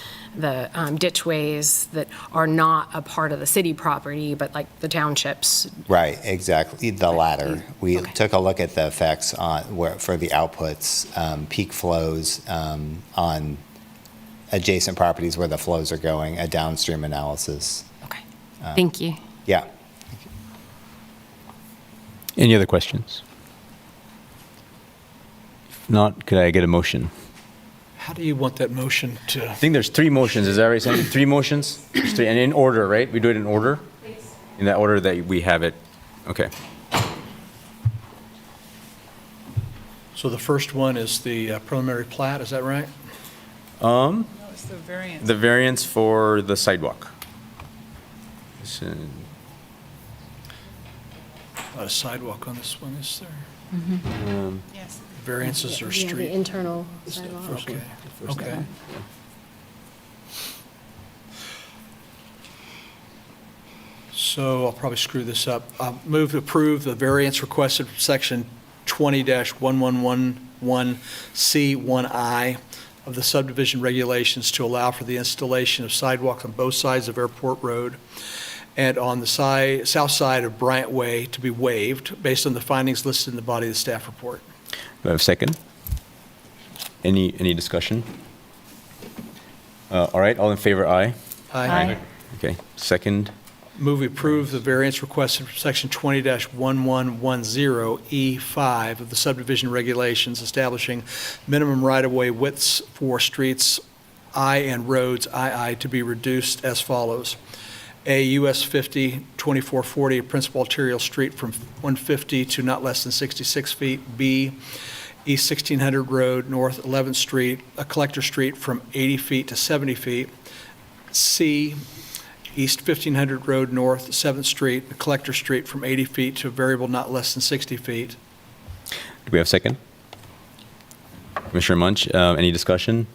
ditchways that are not a part of the city property, but like the townships? Right, exactly, the latter. We took a look at the effects for the outputs, peak flows on adjacent properties where the flows are going, a downstream analysis. Okay, thank you. Yeah. Any other questions? If not, could I get a motion? How do you want that motion to? I think there's 3 motions. Is that right, Sandy? 3 motions? There's 3, and in order, right? We do it in order? In that order that we have it. Okay. So the first one is the preliminary plat, is that right? No, it's the variance. The variance for the sidewalk. Not a sidewalk on this one, is there? Yes. variances or Yeah, street? the internal sidewalk. Okay, okay. So I'll probably screw this up. Move to approve the variance requested from section 20-1111C1I of the subdivision regulations to allow for the installation of sidewalks on both sides of Airport Road and on the south side of Bryant Way to be waived based on the findings listed in the body of the staff report. Do I have a second? Any discussion? All right, all in favor, aye. Aye. Okay, second. Move we approve the variance requested from section 20-1110E5 of the subdivision regulations establishing minimum right-of-way widths for streets I and roads II to be reduced as follows. A, US 50, 2440, a principal arterial street from 150 to not less than 66 feet. B, East 1600 Road, North 11th Street, a collector street from 80 feet to 70 feet. C, East 1500 Road, North 7th Street, a collector street from 80 feet to a variable not less than 60 feet. Do we have a second? Commissioner Munch, any discussion?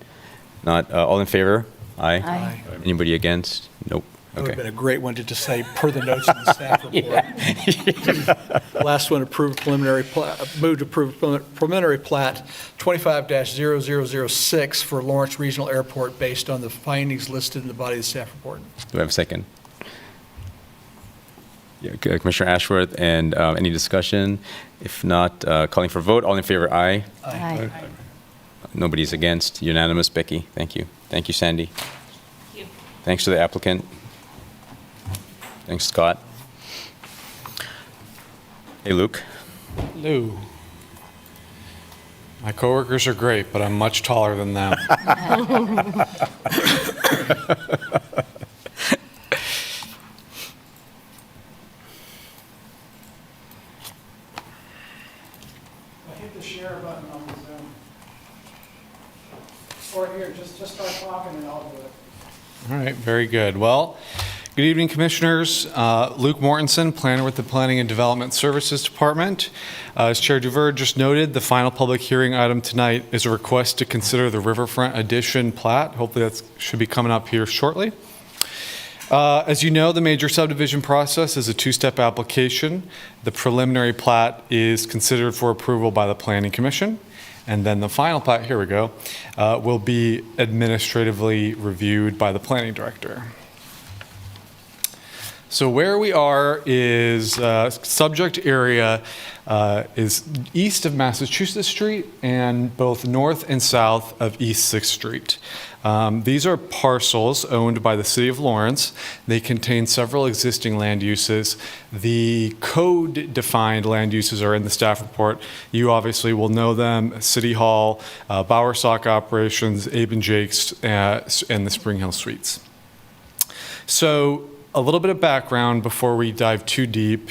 Not, all in favor? Aye. Aye. Anybody against? Nope. That would have Okay. been a great one to just say, per the notes in the staff report. Last one, approved preliminary plat, move to approve preliminary plat 25-0006 for Lawrence Regional Airport based on the findings listed in the body of the staff report. Do I have a second? Yeah, Commissioner Ashworth, and any discussion? If not, calling for vote, all in favor, aye. Aye. Nobody's against, unanimous. Becky, thank you. Thank you, Sandy. Thanks to the applicant. Thanks, Scott. Hey, Luke. Hello. My coworkers are great, but I'm much taller than them. Hit the share button on the Zoom. Or here, just start talking and I'll do it. All right, very good. Well, good evening, Commissioners. Luke Mortensen, planner with the Planning and Development Services Department. As Chair Duvert just noted, the final public hearing item tonight is a request to consider the Riverfront Addition plat. Hopefully that should be coming up here shortly. As you know, the major subdivision process is a two-step application. The preliminary plat is considered for approval by the Planning Commission, and then the final plat, here we go, will be administratively reviewed by the Planning Director. So where we are is subject area is east of Massachusetts Street and both north and south of East 6th Street. These are parcels owned by the City of Lawrence. They contain several existing land uses. The code-defined land uses are in the staff report. You obviously will know them: City Hall, Bowersock Operations, Abe and Jake's, and the Spring Hill Suites. So a little bit of background before we dive too deep.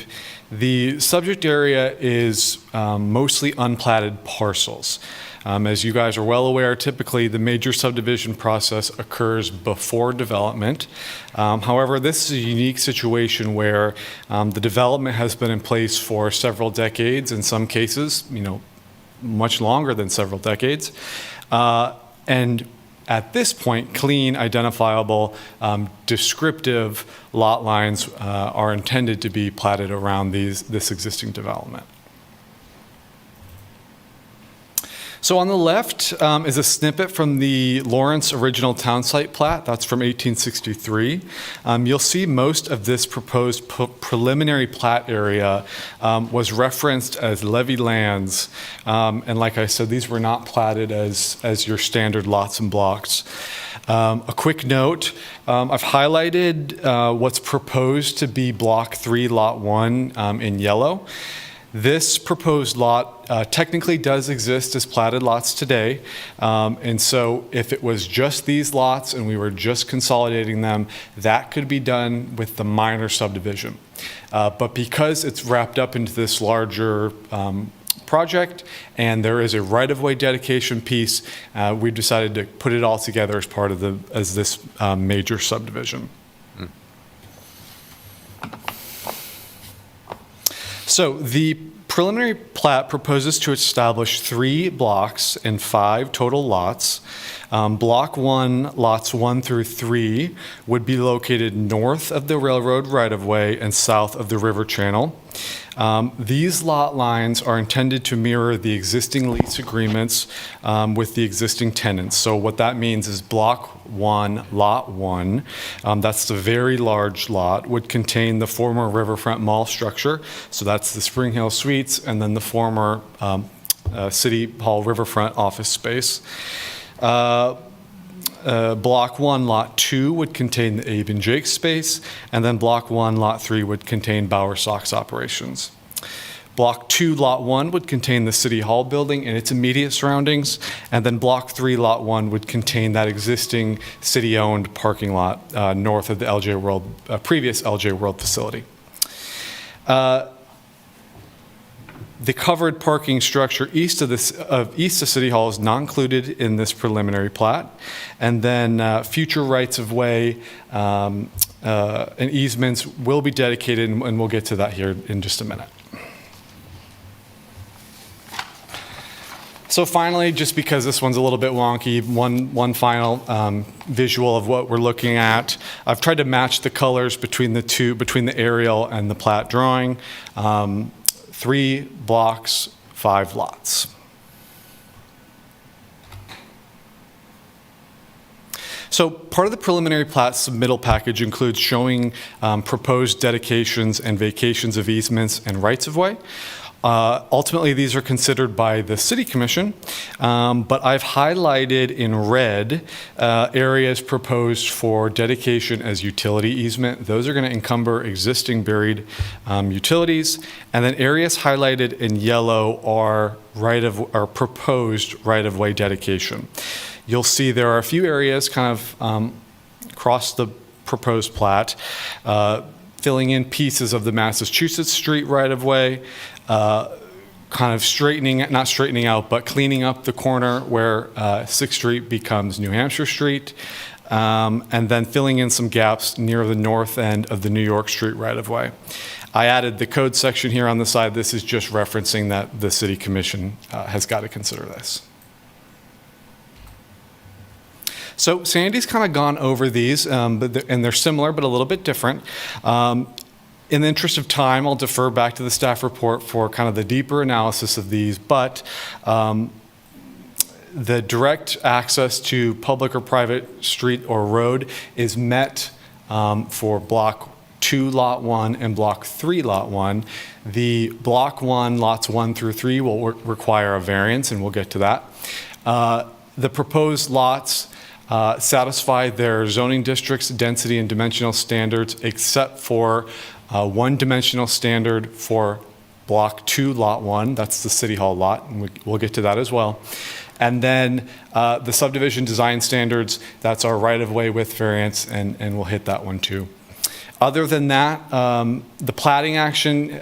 The subject area is mostly unplatted parcels. As you guys are well aware, typically the major subdivision process occurs before development. However, this is a unique situation where the development has been in place for several decades, in some cases, much longer than several decades. And at this point, clean, identifiable, descriptive lot lines are intended to be platted around this existing development. So on the left is a snippet from the Lawrence original town site plat. That's from 1863. You'll see most of this proposed preliminary plat area was referenced as levy lands. And like I said, these were not platted as your standard lots and blocks. A quick note, I've highlighted what's proposed to be Block 3, Lot 1 in yellow. This proposed lot technically does exist as platted lots today, and so if it was just these lots and we were just consolidating them, that could be done with the minor subdivision. But because it's wrapped up into this larger project and there is a right-of-way dedication piece, we decided to put it all together as part of this major subdivision. So the preliminary plat proposes to establish 3 blocks and 5 total lots. Block 1, lots 1 through 3 would be located north of the railroad right-of-way and south of the river channel. These lot lines are intended to mirror the existing lease agreements with the existing tenants. So what that means is Block 1, Lot 1, that's the very large lot, would contain the former Riverfront Mall structure. So that's the Spring Hill Suites and then the former City Hall Riverfront office space. Block 1, Lot 2 would contain the Abe and Jake space, and then Block 1, Lot 3 would contain Bauer Sox operations. Block 2, Lot 1 would contain the City Hall building and its immediate surroundings, and then Block 3, Lot 1 would contain that existing city-owned parking lot north of the LJ World, previous LJ World facility. The covered parking structure east of City Hall is not included in this preliminary plat. And then future rights-of-way and easements will be dedicated, and we'll get to that here in just a minute. So finally, just because this one's a little bit wonky, one final visual of what we're looking at. I've tried to match the colors between the aerial and the plat drawing. 3 blocks, 5 lots. So part of the preliminary plat submittal package includes showing proposed dedications and vacations of easements and rights-of-way. Ultimately, these are considered by the City Commission, but I've highlighted in red areas proposed for dedication as utility easement. Those are going to encumber existing buried utilities, and then areas highlighted in yellow are proposed right-of-way dedication. You'll see there are a few areas kind of across the proposed plat, filling in pieces of the Massachusetts Street right-of-way, kind of not straightening out, but cleaning up the corner where 6th Street becomes New Hampshire Street, and then filling in some gaps near the north end of the New York Street right-of-way. I added the code section here on the side. This is just referencing that the City Commission has got to consider this. So Sandy's kind of gone over these, and they're similar but a little bit different. In the interest of time, I'll defer back to the staff report for kind of the deeper analysis of these, but the direct access to public or private street or road is met for Block 2, Lot 1 and Block 3, Lot 1. The Block 1, Lots 1 through 3 will require a variance, and we'll get to that. The proposed lots satisfy their zoning district's density and dimensional standards, except for one dimensional standard for Block 2, Lot 1. That's the City Hall lot, and we'll get to that as well. And then the subdivision design standards, that's our right-of-way width variance, and we'll hit that one too. Other than that, the platting action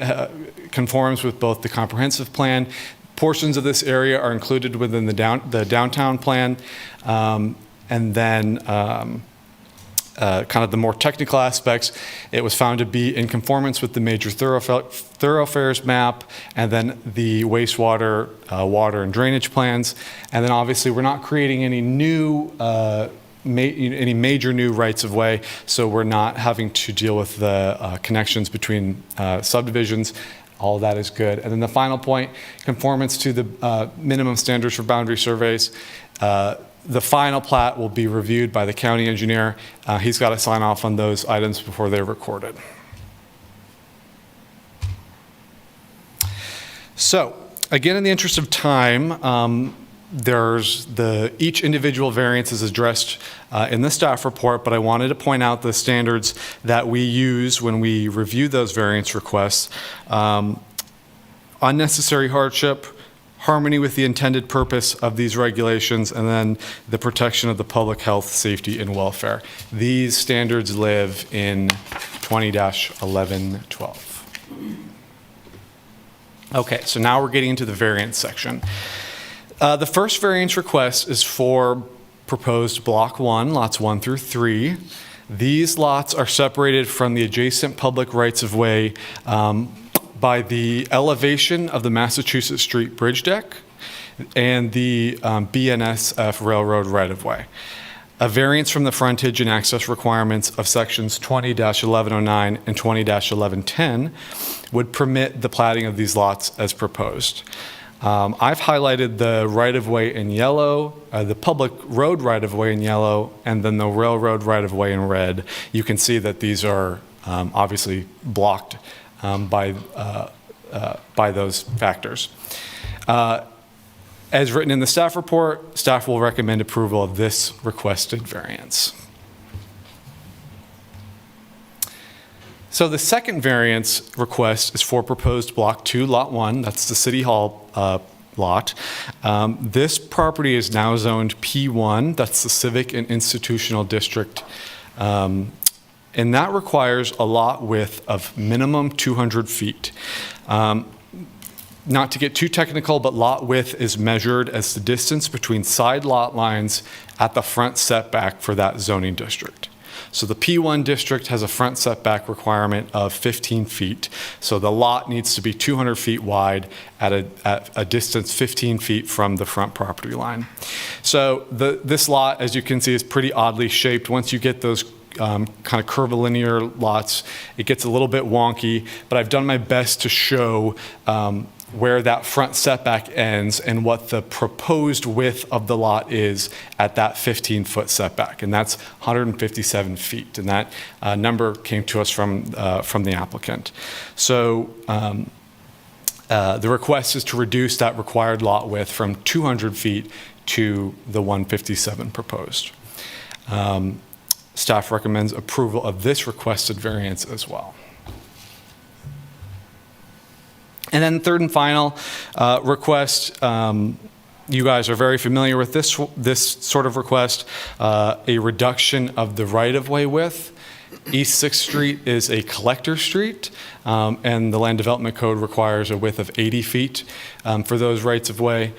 conforms with both the comprehensive plan. Portions of this area are included within the downtown plan, and then kind of the more technical aspects, it was found to be in conformance with the major thoroughfares map, and then the wastewater, water and drainage plans. And then obviously we're not creating any new, any major new rights of way, so we're not having to deal with the connections between subdivisions. All of that is good. And then the final point, conformance to the minimum standards for boundary surveys. The final plat will be reviewed by the county engineer. He's got to sign off on those items before they're recorded. So, again, in the interest of time, there's each individual variance is addressed in the staff report, but I wanted to point out the standards that we use when we review those variance requests. Unnecessary hardship, harmony with the intended purpose of these regulations, and then the protection of the public health, safety, and welfare. These standards live in 20-1112. Okay, so now we're getting into the variance section. The first variance request is for proposed Block 1, Lots 1 through 3. These lots are separated from the adjacent public rights-of-way by the elevation of the Massachusetts Street Bridge deck and the BNSF Railroad right-of-way. A variance from the frontage and access requirements of sections 20-1109 and 20-1110 would permit the platting of these lots as proposed. I've highlighted the right-of-way in yellow, the public road right-of-way in yellow, and then the railroad right-of-way in red. You can see that these are obviously blocked by those factors. As written in the staff report, staff will recommend approval of this requested variance. So the second variance request is for proposed Block 2, Lot 1. That's the City Hall lot. This property is now zoned P1. That's the Civic and Institutional District. And that requires a lot width of minimum 200 feet. Not to get too technical, but lot width is measured as the distance between side lot lines at the front setback for that zoning district. So the P1 district has a front setback requirement of 15 feet. So the lot needs to be 200 feet wide at a distance 15 feet from the front property line. So this lot, as you can see, is pretty oddly shaped. Once you get those kind of curvilinear lots, it gets a little bit wonky, but I've done my best to show where that front setback ends and what the proposed width of the lot is at that 15-foot setback, and that's 157 feet, and that number came to us from the applicant. So the request is to reduce that required lot width from 200 feet to the 157 proposed. Staff recommends approval of this requested variance as well. And then third and final request, you guys are very familiar with this sort of request, a reduction of the right-of-way width. East 6th Street is a collector street, and the Land Development Code requires a width of 80 feet for those rights-of-way.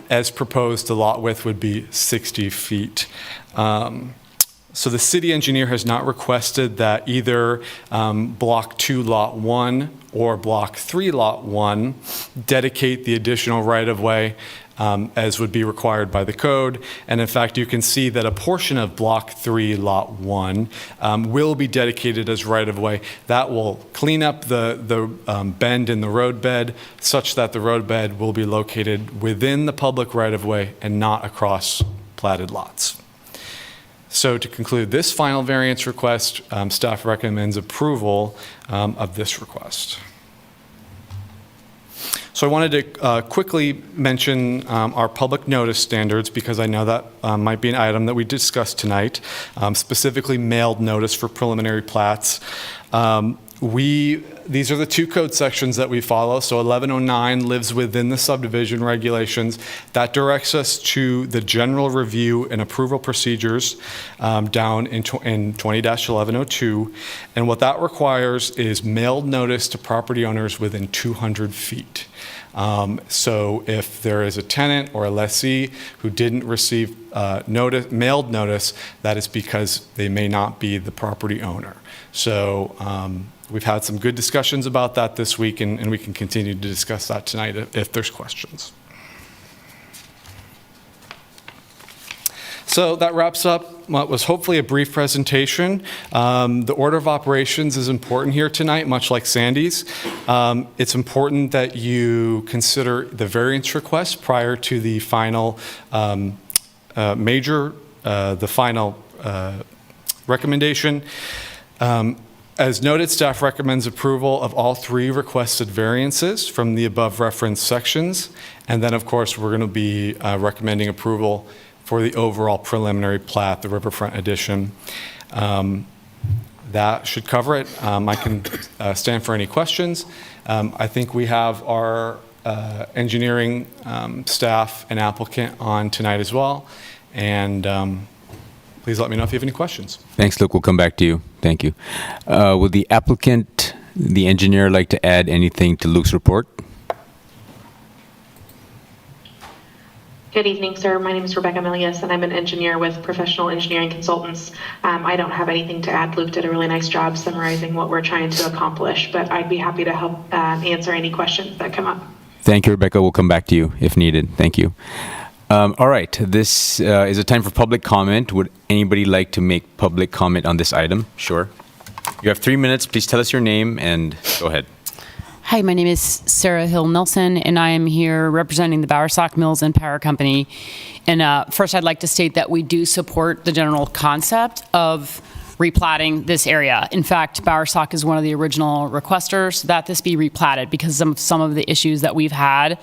As proposed, the lot width would be 60 feet. So the city engineer has not requested that either Block 2, Lot 1 or Block 3, Lot 1 dedicate the additional right-of-way as would be required by the code. And in fact, you can see that a portion of Block 3, Lot 1 will be dedicated as right-of-way. That will clean up the bend in the roadbed such that the roadbed will be located within the public right-of-way and not across platted lots. So to conclude this final variance request, staff recommends approval of this request. So I wanted to quickly mention our public notice standards because I know that might be an item that we discussed tonight, specifically mailed notice for preliminary plats. These are the two code sections that we follow. So 1109 lives within the subdivision regulations. That directs us to the general review and approval procedures down in 20-1102. And what that requires is mailed notice to property owners within 200 feet. So if there is a tenant or a lessee who didn't receive mailed notice, that is because they may not be the property owner. So we've had some good discussions about that this week, and we can continue to discuss that tonight if there's questions. So that wraps up what was hopefully a brief presentation. The order of operations is important here tonight, much like Sandy's. It's important that you consider the variance request prior to the final the final recommendation. As noted, staff recommends approval of all three requested variances from the above referenced sections. And then, of course, we're going to be recommending approval for the overall preliminary plat, the Riverfront Edition. That should cover it. I can stand for any questions. I think we have our engineering staff and applicant on tonight as well. And please let me know if you have any questions. Thanks, Luke. We'll come back to you. Thank you. Would the applicant, the engineer, like to add anything to Luke's report? Good evening, sir. My name is Rebecca Milius, and I'm an engineer with Professional Engineering Consultants. I don't have anything to add. Luke did a really nice job summarizing what we're trying to accomplish, but I'd be happy to help answer any questions that come up. Thank you, Rebecca. We'll come back to you if needed. Thank you. All right. This is a time for public comment. Would anybody like to make public comment on this item? Sure. You have 3 minutes. Please tell us your name and go ahead. Hi, my name is Sarah Hill Nelson, and I am here representing the Bowersock Mills and Power Company. And first, I'd like to state that we do support the general concept of replatting this area. In fact, Bowersock is one of the original requesters that this be replatted because of some of the issues that we've had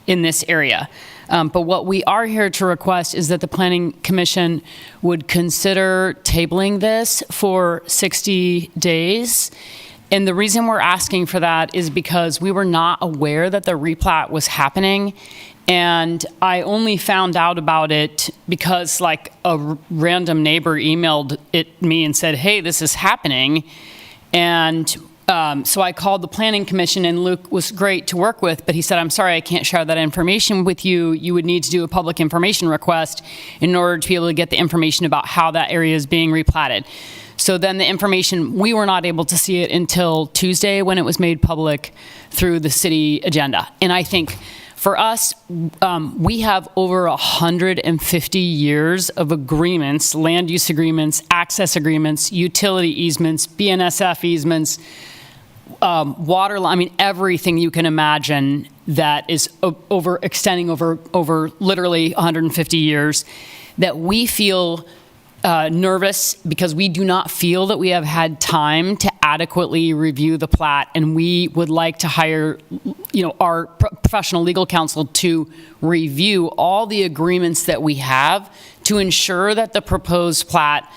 in this area. But what we are here to request is that the Planning Commission would consider tabling this for 60 days. And the reason we're asking for that is because we were not aware that the replat was happening. And I only found out about it because like a random neighbor emailed me and said, hey, this is happening. And so I called the Planning Commission, and Luke was great to work with, but he said, I'm sorry, I can't share that information with you. You would need to do a public information request in order to be able to get the information about how that area is being replatted. So then the information, we were not able to see it until Tuesday when it was made public through the city agenda. And I think for us, we have over 150 years of agreements, land use agreements, access agreements, utility easements, BNSF easements, water, I mean, everything you can imagine that is extending over literally 150 years that we feel nervous because we do not feel that we have had time to adequately review the plat, and we would like to hire, our professional legal counsel to review all the agreements that we have to ensure that the proposed plat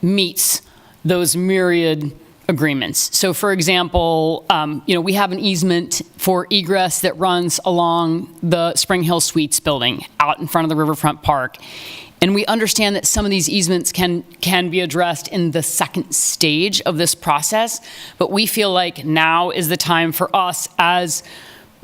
meets those myriad agreements. So for example, we have an easement for egress that runs along the Spring Hill Suites building out in front of the Riverfront Park. And we understand that some of these easements can be addressed in the second stage of this process, but we feel like now is the time for us as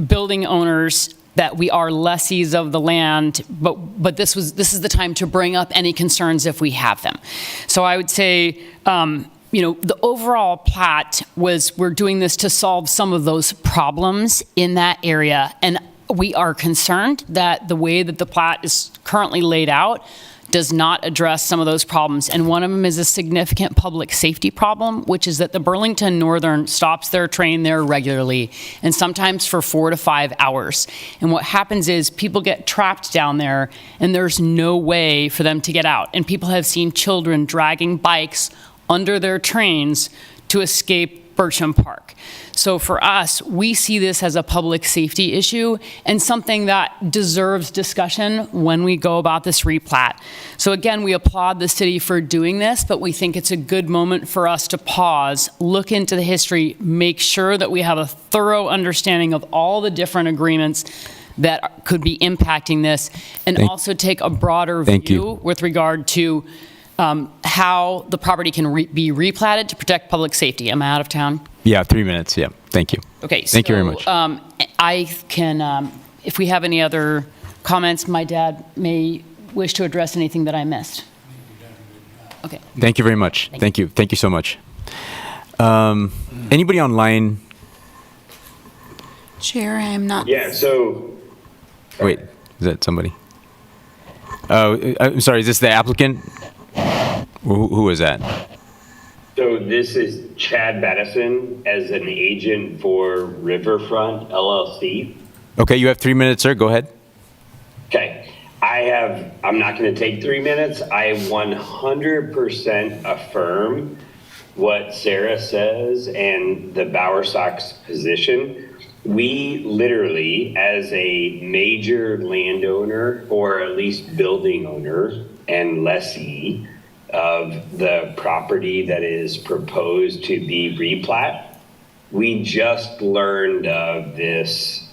building owners that we are lessees of the land, but this is the time to bring up any concerns if we have them. So I would say, the overall plat was we're doing this to solve some of those problems in that area, and we are concerned that the way that the plat is currently laid out does not address some of those problems. And one of them is a significant public safety problem, which is that the Burlington Northern stops their train there regularly, and sometimes for 4 to 5 hours. And what happens is people get trapped down there, and there's no way for them to get out. And people have seen children dragging bikes under their trains to escape Bircham Park. So for us, we see this as a public safety issue and something that deserves discussion when we go about this replat. So again, we applaud the city for doing this, but we think it's a good moment for us to pause, look into the history, make sure that we have a thorough understanding of all the different agreements that could be impacting this, and also take a broader view with regard to how the property can be replatted to protect public safety. Am I out of town? Yeah, 3 minutes. Yeah. Thank you. Okay. Thank you very much. I can, if we have any other comments, my dad may wish to address anything that I missed. Okay. Thank you very much. Thank you. Thank you so much. Anybody online? Chair, I am not. Yeah, so. Wait, is that somebody? Oh, I'm sorry. Is this the applicant? Who is that? So this is Chad Battison as an agent for Riverfront LLC. Okay, you have 3 minutes, sir. Go ahead. Okay, I'm not going to take 3 minutes. I 100% affirm what Sarah says and the Bowersock's position. We literally, as a major landowner, or at least building owner and lessee of the property that is proposed to be replat, we just learned of this,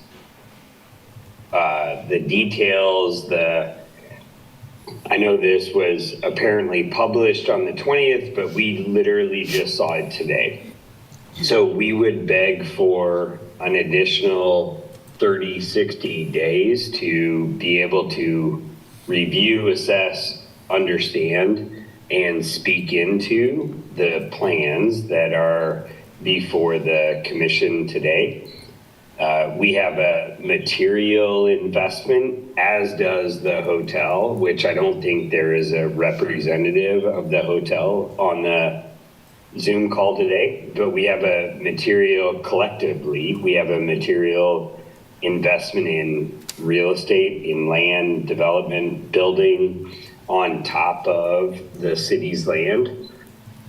the details, I know this was apparently published on the 20th, but we literally just saw it today. So we would beg for an additional 30, 60 days to be able to review, assess, understand, and speak into the plans that are before the commission today. We have a material investment, as does the hotel, which I don't think there is a representative of the hotel on the Zoom call today, but we have a material collectively, we have a material investment in real estate, in land development, building on top of the city's land.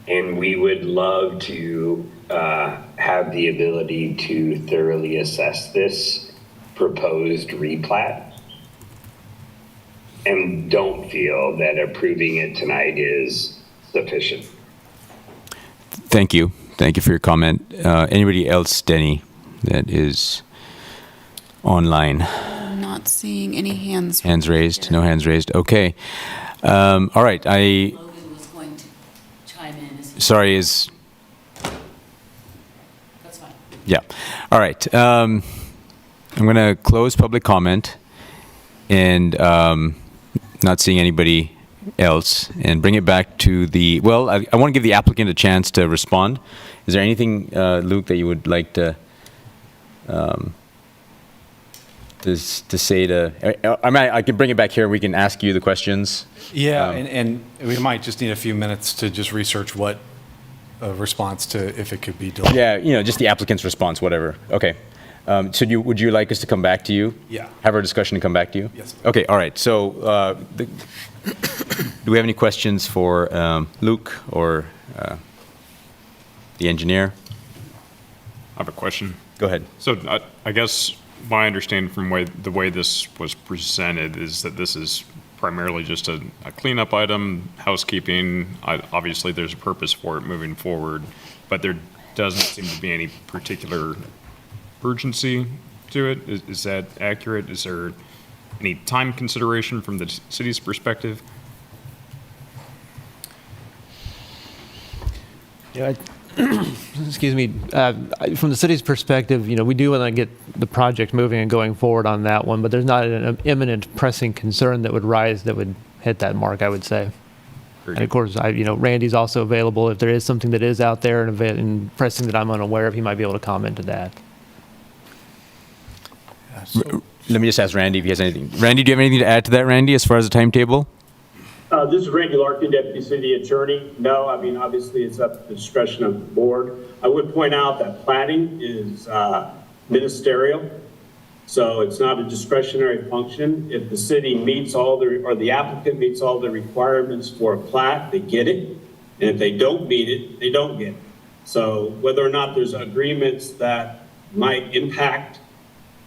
And we would love to have the ability to thoroughly assess this proposed replat, and don't feel that approving it tonight is sufficient. Thank you. Thank you for your comment. Anybody else, Denny, that is online? I'm not seeing any hands. Hands raised? No hands raised. Okay. All right. Logan was going to chime in. Sorry, is... That's fine. Yeah. All right. I'm going to close public comment and not seeing anybody else and bring it back to the, well, I want to give the applicant a chance to respond. Is there anything, Luke, that you would like to say to, I mean, I can bring it back here. We can ask you the questions. Yeah, and we might just need a few minutes to just research what a response to if it could be delayed. Yeah, you know, just the applicant's response, whatever. Okay. So would you like us to come back to you? Yeah. Have our discussion and come back to you? Yes. Okay, all right. So do we have any questions for Luke or the engineer? I have a question. Go ahead. So I guess my understanding from the way this was presented is that this is primarily just a cleanup item, housekeeping. Obviously, there's a purpose for it moving forward, but there doesn't seem to be any particular urgency to it. Is that accurate? Is there any time consideration from the city's perspective? Yeah, excuse me. From the city's perspective, you know, we do want to get the project moving and going forward on that one, but there's not an imminent pressing concern that would rise that would hit that mark, I would say. And of course, Randy's also available. If there is something that is out there and pressing that I'm unaware of, he might be able to comment to that. Let me just ask Randy if he has anything. Randy, do you have anything to add to that, Randy, as far as the timetable? This is Randy Larkin, Deputy City Attorney. No, I mean, obviously it's up to the discretion of the board. I would point out that platting is ministerial, so it's not a discretionary function. If the city meets or the applicant meets all the requirements for a plat, they get it. And if they don't meet it, they don't get it. So whether or not there's agreements that might impact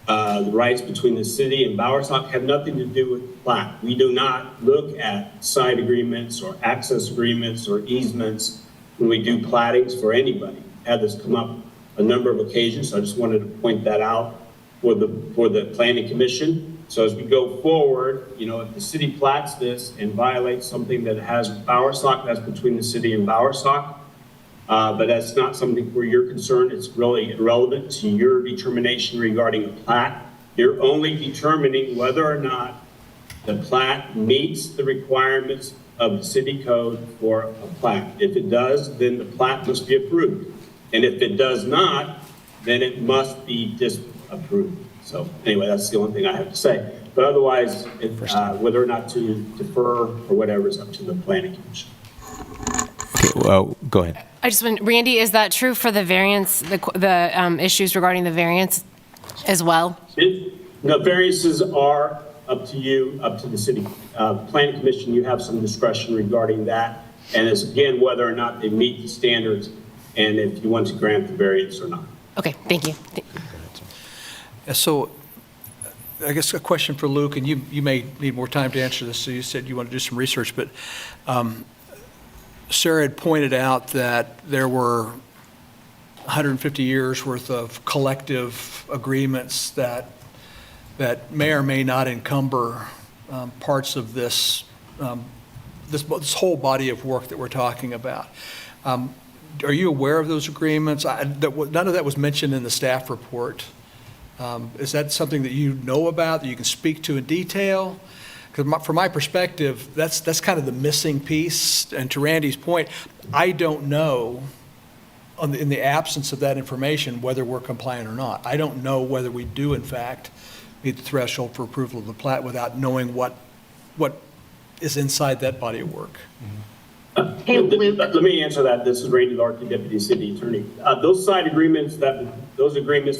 the rights between the city and Bowersock have nothing to do with the plat. We do not look at side agreements or access agreements or easements when we do plattings for anybody. Had this come up a number of occasions, so I just wanted to point that out for the Planning Commission. So as we go forward, if the city plats this and violates something that has Bowersock, that's between the city and Bowersock. But that's not something where you're concerned. It's really irrelevant to your determination regarding a plat. You're only determining whether or not the plat meets the requirements of the city code for a plat. If it does, then the plat must be approved. And if it does not, then it must be disapproved. So anyway, that's the only thing I have to say. But otherwise, whether or not to defer or whatever is up to the Planning Commission. Okay, well, go ahead. I just want, Randy, is that true for the variance, the issues regarding the variance as well? The variances are up to you, up to the city Planning Commission. You have some discretion regarding that. And it's again, whether or not they meet the standards and if you want to grant the variance or not. Okay, thank you. So I guess a question for Luke, and you may need more time to answer this. So you said you want to do some research, but Sarah had pointed out that there were 150 years worth of collective agreements that may or may not encumber parts of this whole body of work that we're talking about. Are you aware of those agreements? None of that was mentioned in the staff report. Is that something that you know about, that you can speak to in detail? Because from my perspective, that's kind of the missing piece. And to Randy's point, I don't know, in the absence of that information, whether we're compliant or not. I don't know whether we do, in fact, meet the threshold for approval of the plat without knowing what is inside that body of work. Hey, Luke. Let me answer that. This is Randy Larkin, Deputy City Attorney. Those agreements that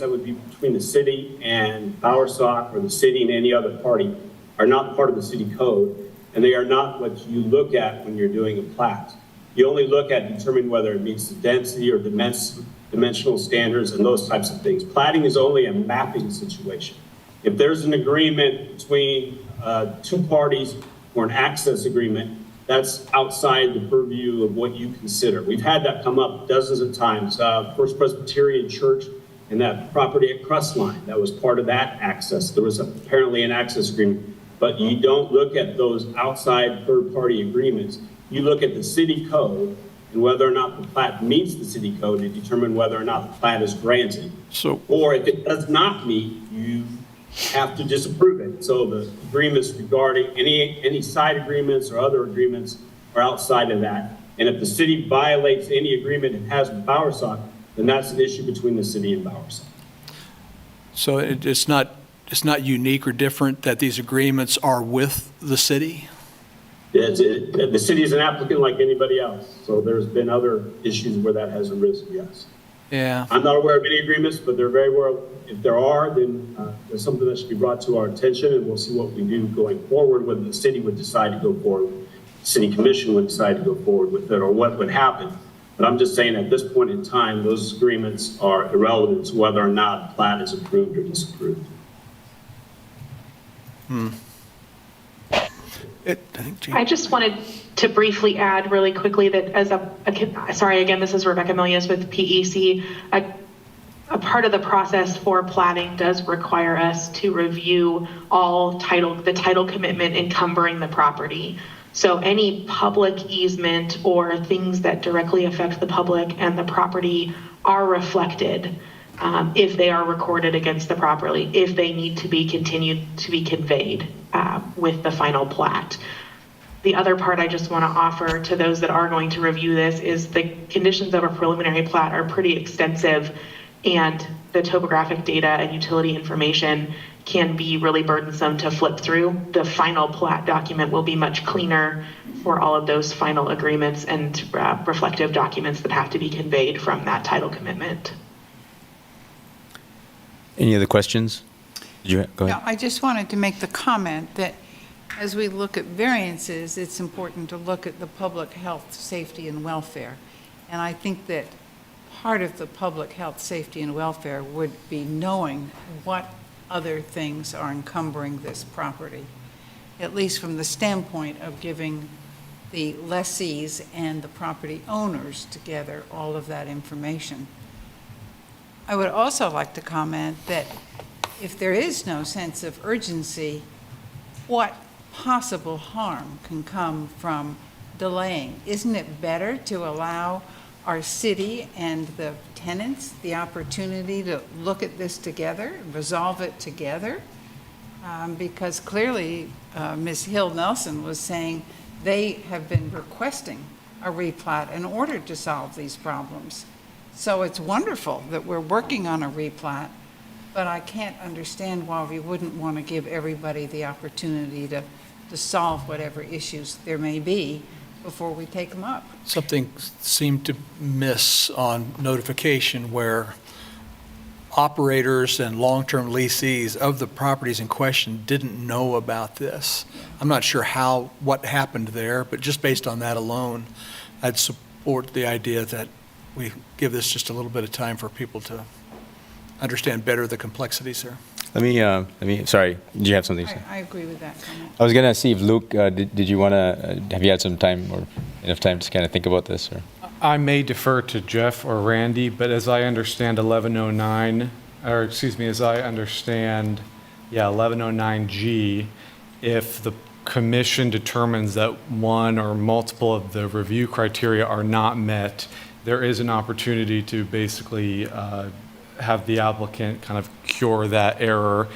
would be between the city and Bowersock or the city and any other party are not part of the city code, and they are not what you look at when you're doing a plat. You only look at determine whether it meets the density or dimensional standards and those types of things. Platting is only a mapping situation. If there's an agreement between two parties or an access agreement, that's outside the purview of what you consider. We've had that come up dozens of times. First Presbyterian Church and that property at Crestline, that was part of that access. There was apparently an access agreement, but you don't look at those outside third-party agreements. You look at the city code and whether or not the plat meets the city code to determine whether or not the plat is granted. Or if it does not meet, you have to disapprove it. So the agreements regarding any side agreements or other agreements are outside of that. And if the city violates any agreement it has with Bowersock, then that's an issue between the city and Bowersock. So it's not unique or different that these agreements are with the city? The city is an applicant like anybody else. So there's been other issues where that has arisen, yes. Yeah. I'm not aware of any agreements, but they're very well, if there are, then there's something that should be brought to our attention, and we'll see what we do going forward, whether the city would decide to go forward, the city commission would decide to go forward with it, or what would happen. But I'm just saying at this point in time, those agreements are irrelevant to whether or not a plat is approved or disapproved. I just wanted to briefly add really quickly that sorry, again, this is Rebecca Milius with PEC. A part of the process for platting does require us to review the title commitment encumbering the property. So any public easement or things that directly affect the public and the property are reflected if they are recorded against the property, if they need to be continued to be conveyed with the final plat. The other part I just want to offer to those that are going to review this is the conditions of a preliminary plat are pretty extensive, and the topographic data and utility information can be really burdensome to flip through. The final plat document will be much cleaner for all of those final agreements and reflective documents that have to be conveyed from that title commitment. Any other questions? Go ahead. No, I just wanted to make the comment that as we look at variances, it's important to look at the public health, safety, and welfare. And I think that part of the public health, safety, and welfare would be knowing what other things are encumbering this property, at least from the standpoint of giving the lessees and the property owners together all of that information. I would also like to comment that if there is no sense of urgency, what possible harm can come from delaying? Isn't it better to allow our city and the tenants the opportunity to look at this together, resolve it together? Because clearly, Ms. Hill Nelson was saying they have been requesting a replat in order to solve these problems. So it's wonderful that we're working on a replat, but I can't understand why we wouldn't want to give everybody the opportunity to solve whatever issues there may be before we take them up. Something seemed to miss on notification where operators and long-term leasees of the properties in question didn't know about this. I'm not sure what happened there, but just based on that alone, I'd support the idea that we give this just a little bit of time for people to understand better the complexities here. Sorry, did you have something to say? I agree with that comment. I was going to see if Luke, did you want to, have you had some time or enough time to kind of think about this? Or? I may defer to Jeff or Randy, but as I understand 1109G, if the commission determines that one or multiple of the review criteria are not met, there is an opportunity to basically have the applicant kind of cure that error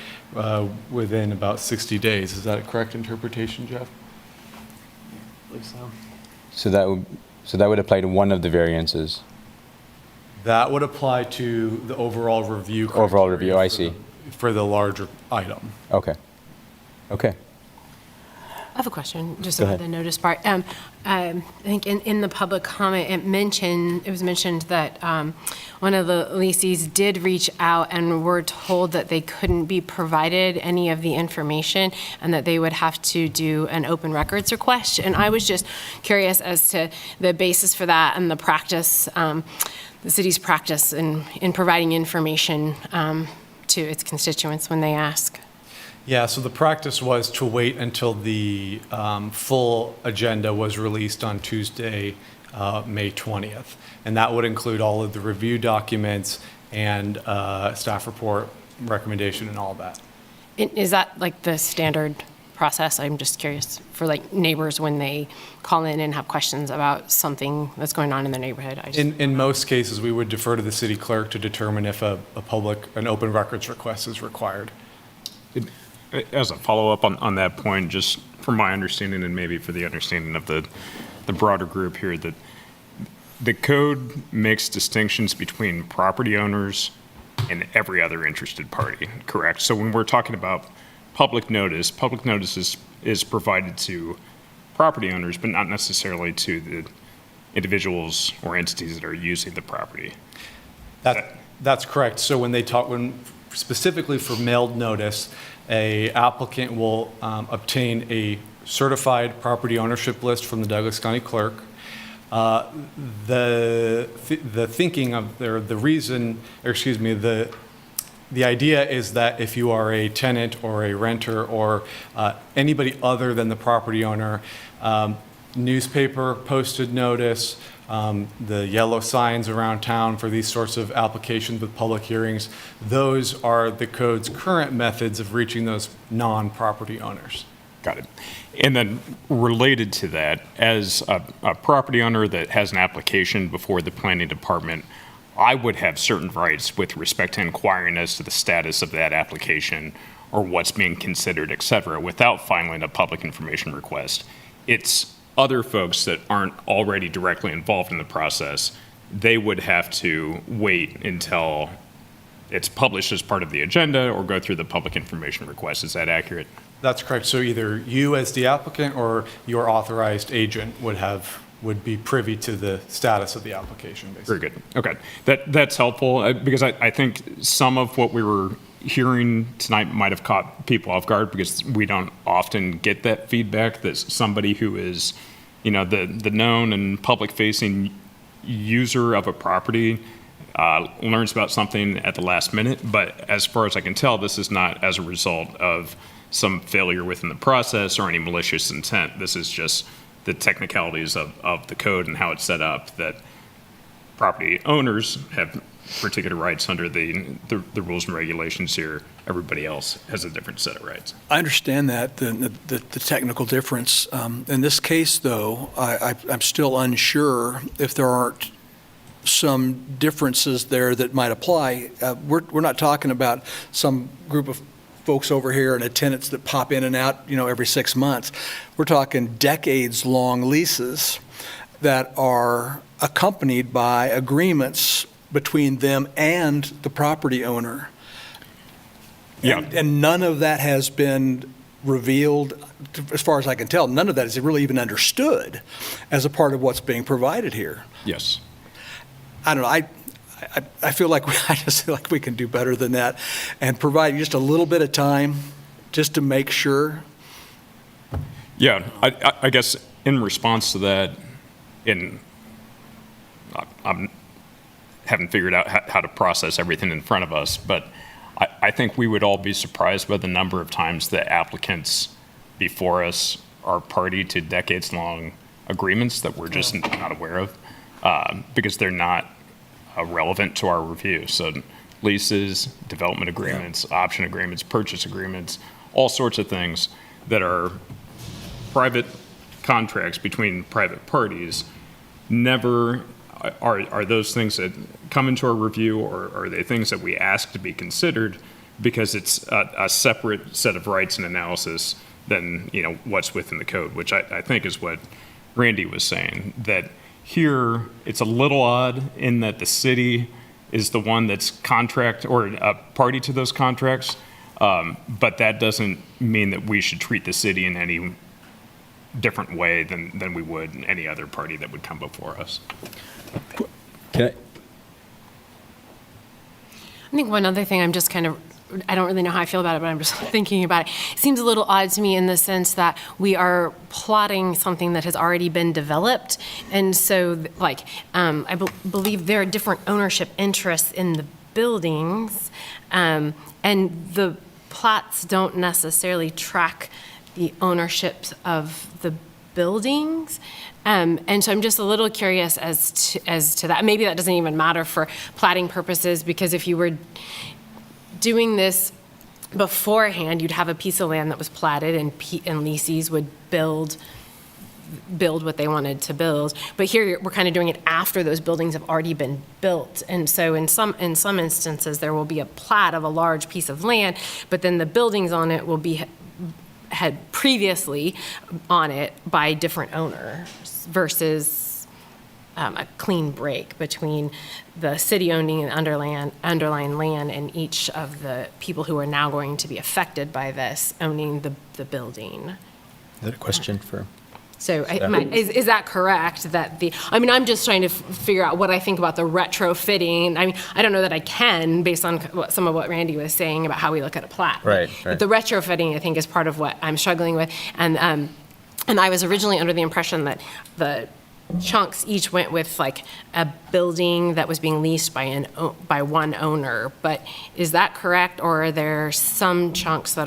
within about 60 days. Is that a correct interpretation, Jeff? I believe so. So that would apply to one of the variances. That would apply to the overall review. Overall review, I see. For the larger item. Okay. Okay. I have a question, just Go about ahead. the notice part. I think in the public comment, it was mentioned that one of the lessees did reach out and were told that they couldn't be provided any of the information and that they would have to do an open records request. And I was just curious as to the basis for that and the practice, the city's practice in providing information to its constituents when they ask. Yeah, so the practice was to wait until the full agenda was released on Tuesday, May 20th. And that would include all of the review documents and staff report recommendation and all that. Is that like the standard process? I'm just curious for like neighbors when they call in and have questions about something that's going on in their neighborhood. In most cases, we would defer to the city clerk to determine if an open records request is required. As a follow-up on that point, just from my understanding and maybe for the understanding of the broader group here, that the code makes distinctions between property owners and every other interested party, correct? So when we're talking about public notice is provided to property owners, but not necessarily to the individuals or entities that are using the property. That's correct. So when specifically for mailed notice, a applicant will obtain a certified property ownership list from the Douglas County Clerk. The idea is that if you are a tenant or a renter or anybody other than the property owner, newspaper posted notice, the yellow signs around town for these sorts of applications with public hearings, those are the code's current methods of reaching those non-property owners. Got it. And then related to that, as a property owner that has an application before the planning department, I would have certain rights with respect to inquiring as to the status of that application or what's being considered, et cetera, without filing a public information request. It's other folks that aren't already directly involved in the process. They would have to wait until it's published as part of the agenda or go through the public information request. Is that accurate? That's correct. So either you as the applicant or your authorized agent would be privy to the status of the application, basically. Very good. Okay. That's helpful because I think some of what we were hearing tonight might have caught people off guard because we don't often get that feedback that somebody who is, the known and public-facing user of a property learns about something at the last minute. But as far as I can tell, this is not as a result of some failure within the process or any malicious intent. This is just the technicalities of the code and how it's set up, that property owners have particular rights under the rules and regulations here. Everybody else has a different set of rights. I understand that, the technical difference. In this case, though, I'm still unsure if there aren't some differences there that might apply. We're not talking about some group of folks over here and tenants that pop in and out, every 6 months. We're talking decades-long leases that are accompanied by agreements between them and the property owner. Yeah. And none of that has been revealed, as far as I can tell. None of that is really even understood as a part of what's being provided here. Yes. I don't know. I feel like I just feel like we can do better than that and provide just a little bit of time just to make sure. Yeah, I guess in response to that, I haven't figured out how to process everything in front of us, but I think we would all be surprised by the number of times that applicants before us are party to decades-long agreements that we're just not aware of because they're not relevant to our review. So leases, development agreements, option agreements, purchase agreements, all sorts of things that are private contracts between private parties never are those things that come into our review, or are they things that we ask to be considered because it's a separate set of rights and analysis than, you know, what's within the code, which I think is what Randy was saying, that here it's a little odd in that the city is the one that's contract or a party to those contracts, but that doesn't mean that we should treat the city in any different way than we would any other party that would come before us. Can I think one other thing, I don't really know how I feel about it, but I'm just thinking about it. It seems a little odd to me in the sense that we are plotting something that has already been developed. And so, like, I believe there are different ownership interests in the buildings, and the plats don't necessarily track the ownerships of the buildings. And so I'm just a little curious as to that. Maybe that doesn't even matter for platting purposes, because if you were doing this beforehand, you'd have a piece of land that was platted, and leasees would build what they wanted to build. But here we're kind of doing it after those buildings have already been built. And so in some instances, there will be a plat of a large piece of land, but then the buildings on it will be had previously on it by different owners versus a clean break between the city owning an underlying land and each of the people who are now going to be affected by this owning the building. Is that a question for? So is that correct? I'm just trying to figure out what I think about the retrofitting. I mean, I don't know that I can, based on some of what Randy was saying about how we look at a plat. Right. But the retrofitting, I think, is part of what I'm struggling with. And I was originally under the impression that the chunks each went with like a building that was being leased by one owner. But is that correct, or are there some chunks that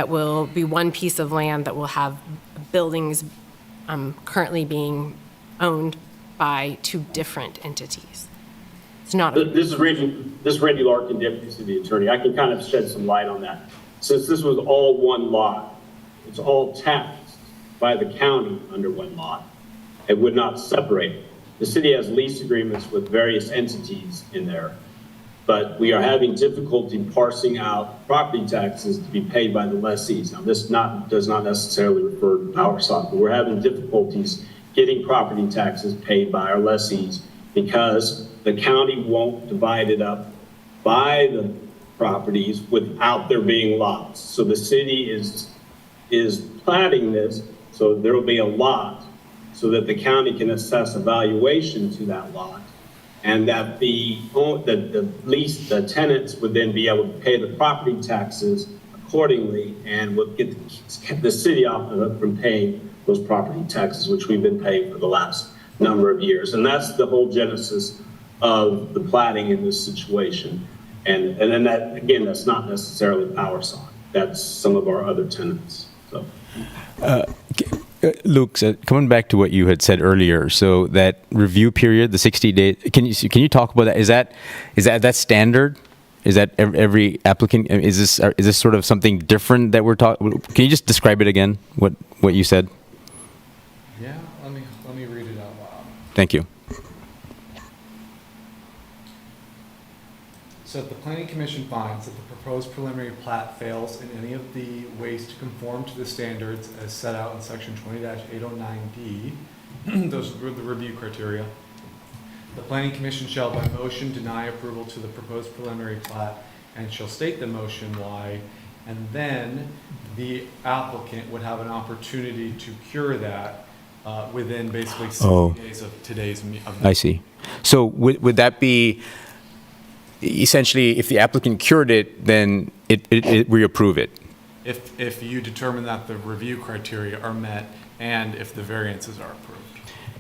will be one piece of land that will have buildings currently being owned by two different entities? It's not. This is Randy Larkin, Deputy City Attorney. I can kind of shed some light on that. Since this was all one lot, it's all taxed by the county under one lot. It would not separate. The city has lease agreements with various entities in there, but we are having difficulty parsing out property taxes to be paid by the lessees. Now, this does not necessarily refer to PowerSock, but we're having difficulties getting property taxes paid by our lessees because the county won't divide it up by the properties without there being lots. So the city is platting this, so there will be a lot so that the county can assess a valuation to that lot, and that the tenants would then be able to pay the property taxes accordingly, and would get the city off the hook from paying those property taxes, which we've been paying for the last number of years. And that's the whole genesis of the platting in this situation. And then that, again, that's not necessarily PowerSock. That's some of our other tenants. So. Luke, coming back to what you had said earlier, so that review period, the 60 days, can you talk about that? Is that standard? Is that every applicant? Is this sort of something different that we're talking? Can you just describe it again? What you said? Yeah, let me read it out loud. Thank you. So if the Planning Commission finds that the proposed preliminary plat fails in any of the ways to conform to the standards as set out in section 20-809D, those are the review criteria, the Planning Commission shall by motion deny approval to the proposed preliminary plat and shall state the motion why, and then the applicant would have an opportunity to cure that within basically 60 days of today's meeting. I see. So would that be essentially, if the applicant cured it, then we approve it? If you determine that the review criteria are met and if the variances are approved.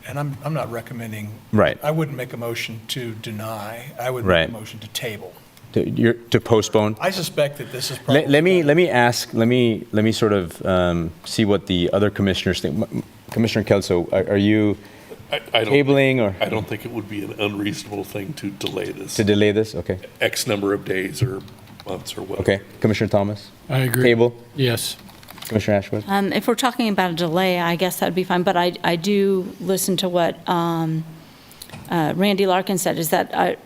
And I'm not recommending. Right. I wouldn't make a motion to deny. I would make a motion to table. To postpone? I suspect that this is probably. Let me sort of see what the other commissioners think. Commissioner Kelso, are you tabling or? I don't think it would be an unreasonable thing to delay this. To delay this? Okay. X number of days or months or whatever. Okay. Commissioner Thomas? I agree. Table? Yes. Commissioner Ashwood? If we're talking about a delay, I guess that'd be fine, but I do listen to what Randy Larkin said, is that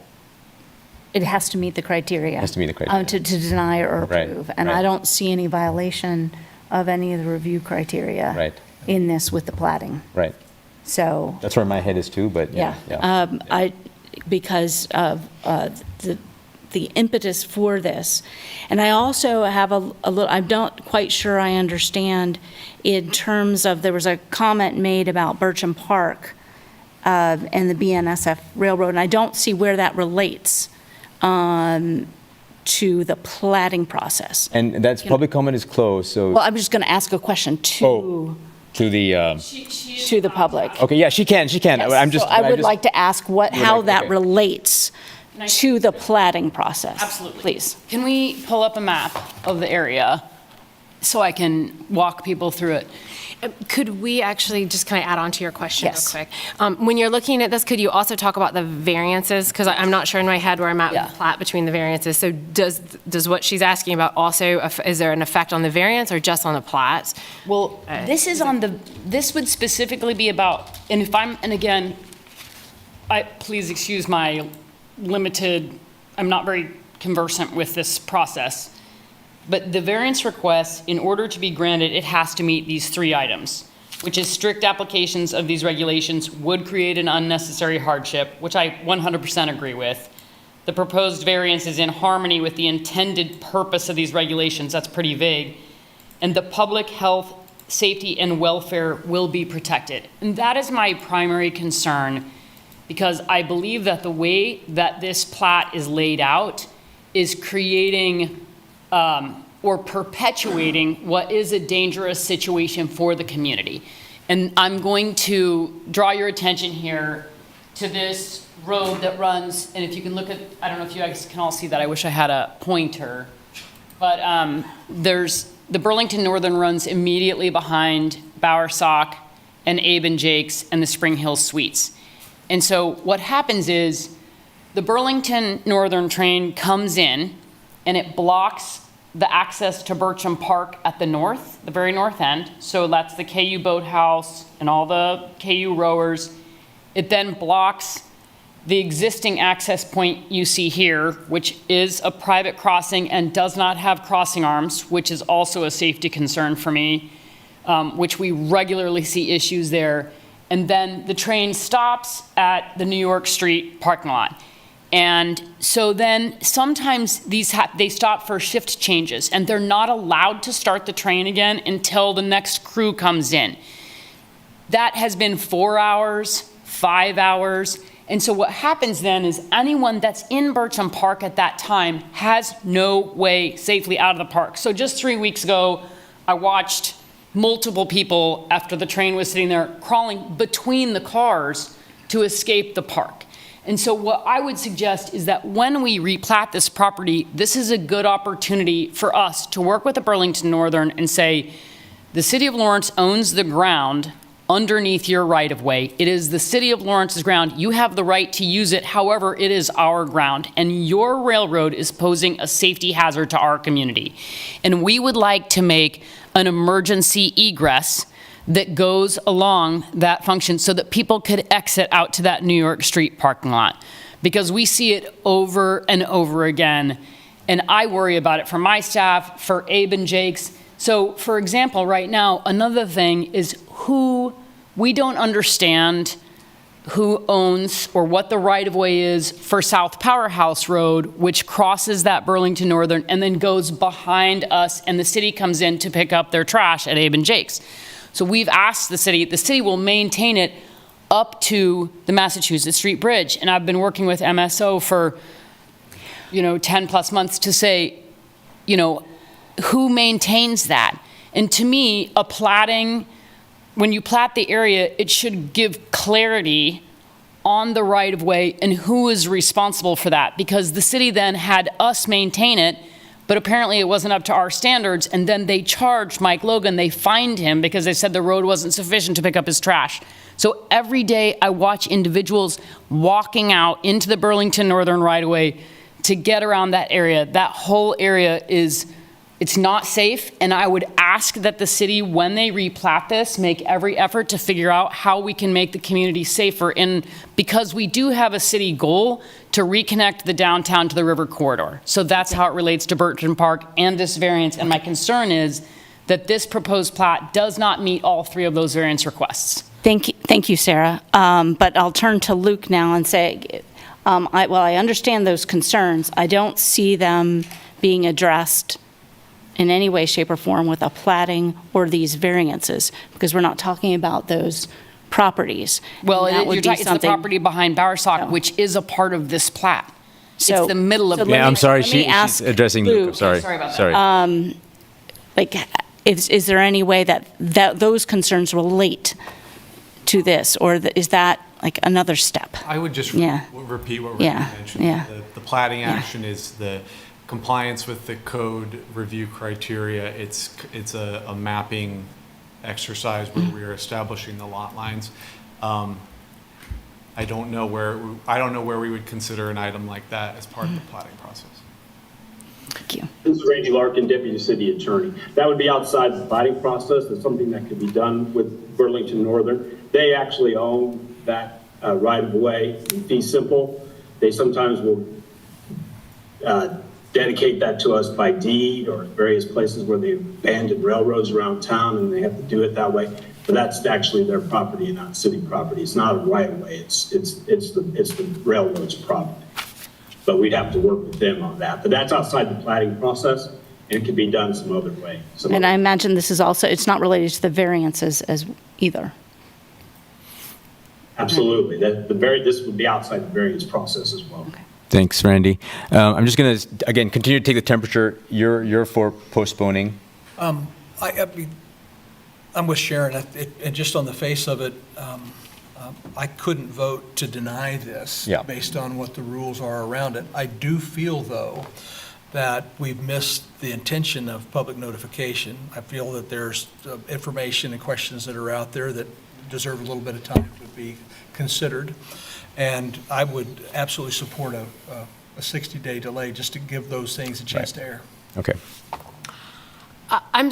it has to meet the criteria. Has to meet the criteria. To deny or Right, approve. And right. I don't see any violation of any of the review criteria Right. in this with the platting. Right. So, That's where my head is too, but yeah. because of the impetus for this. And I also have a little, I'm not quite sure I understand in terms of, there was a comment made about Bircham Park and the BNSF Railroad, and I don't see where that relates to the platting process. And that's, public comment is closed, so. Well, I'm just going to ask a question to the public. Okay, yeah, she can. Yes, I'm just. so I would like to ask how that okay. relates to the platting process. Absolutely. Please. Can we pull up a map of the area so I can walk people through it? Could we actually just kind of add on to your question Yes. real quick? When you're looking at this, could you also talk about the variances? Because I'm not sure in my head where I'm at with the plat between the variances. So does what she's asking about also, is there an effect on the variance or just on the plat? Well, this is on the, this would specifically be about, and if I'm, and again, please excuse my limited, I'm not very conversant with this process. But the variance request, in order to be granted, it has to meet these 3 items, which is strict applications of these regulations would create an unnecessary hardship, which I 100% agree with. The proposed variance is in harmony with the intended purpose of these regulations. That's pretty vague. And the public health, safety, and welfare will be protected. And that is my primary concern, because I believe that the way that this plat is laid out is creating or perpetuating what is a dangerous situation for the community. And I'm going to draw your attention here to this road that runs, and if you can look at, I don't know if you guys can all see that, I wish I had a pointer, but there's, the Burlington Northern runs immediately behind Bowersock and Abe and Jake's and the Spring Hill Suites. And so what happens is the Burlington Northern train comes in and it blocks the access to Bircham Park at the north, the very north end. So that's the KU Boathouse and all the KU rowers. It then blocks the existing access point you see here, which is a private crossing and does not have crossing arms, which is also a safety concern for me, which we regularly see issues there. And then the train stops at the New York Street parking lot. And so then sometimes they stop for shift changes, and they're not allowed to start the train again until the next crew comes in. That has been 4 hours, 5 hours. And so what happens then is anyone that's in Bircham Park at that time has no way safely out of the park. So just 3 weeks ago, I watched multiple people after the train was sitting there crawling between the cars to escape the park. And so what I would suggest is that when we replat this property, this is a good opportunity for us to work with the Burlington Northern and say, the city of Lawrence owns the ground underneath your right-of-way. It is the city of Lawrence's ground. You have the right to use it. However, it is our ground, and your railroad is posing a safety hazard to our community. And we would like to make an emergency egress that goes along that function so that people could exit out to that New York Street parking lot. Because we see it over and over again, and I worry about it for my staff, for Abe and Jake's. So, for example, right now, another thing is we don't understand who owns or what the right-of-way is for South Powerhouse Road, which crosses that Burlington Northern and then goes behind us, and the city comes in to pick up their trash at Abe and Jake's. So we've asked the city will maintain it up to the Massachusetts Street Bridge. And I've been working with MSO for, 10 plus months to say, who maintains that? And to me, when you plat the area, it should give clarity on the right of way and who is responsible for that. Because the city then had us maintain it, but apparently it wasn't up to our standards, and then they charged Mike Logan. They fined him because they said the road wasn't sufficient to pick up his trash. So every day I watch individuals walking out into the Burlington Northern right-of-way to get around that area. That whole area is It's not safe, and I would ask that the city, when they replat this, make every effort to figure out how we can make the community safer. And because we do have a city goal to reconnect the downtown to the river corridor. So that's how it relates to Burton Park and this variance. And my concern is that this proposed plat does not meet all three of those variance requests. Thank you, Sarah. But I'll turn to Luke now and say, I understand those concerns. I don't see them being addressed in any way, shape, or form with a platting or these variances, because we're not talking about those properties. Well, And that would be it's the something- property behind Bowersock, which is a part of this plat. It's the middle of. Yeah, I'm sorry, let me she's ask addressing Luke. Luke. Sorry. Sorry about that. Like, is there any way that those concerns relate to this, or is that like another step? I would just Yeah. repeat what Yeah, Randy mentioned. yeah. The platting Yeah. action is the compliance with the code review criteria. It's a mapping exercise where we are establishing the lot lines. I don't know where we would consider an item like that as part of the platting process. Thank you. This is Randy Larkin, Deputy City Attorney. That would be outside the platting process. It's something that could be done with Burlington Northern. They actually own that right of way in fee simple. They sometimes will dedicate that to us by deed or various places where they abandoned railroads around town and they have to do it that way. But that's actually their property and not city property. It's not a right of way. It's the railroad's property. But we'd have to work with them on that. But that's outside the platting process, and it can be done some other way. And I imagine this is also, it's not related to the variances as either. Absolutely. This would be outside the variance process as well. Okay. Thanks, Randy. I'm just going to, again, continue to take the temperature. You're for postponing. I'm with Sharon, and just on the face of it, I couldn't vote to deny this based on what the rules are around it. I do feel, though, that we've missed the intention of public notification. I feel that there's information and questions that are out there that deserve a little bit of time to be considered. And I would absolutely support a 60-day delay just to give those things a chance to air. Okay. I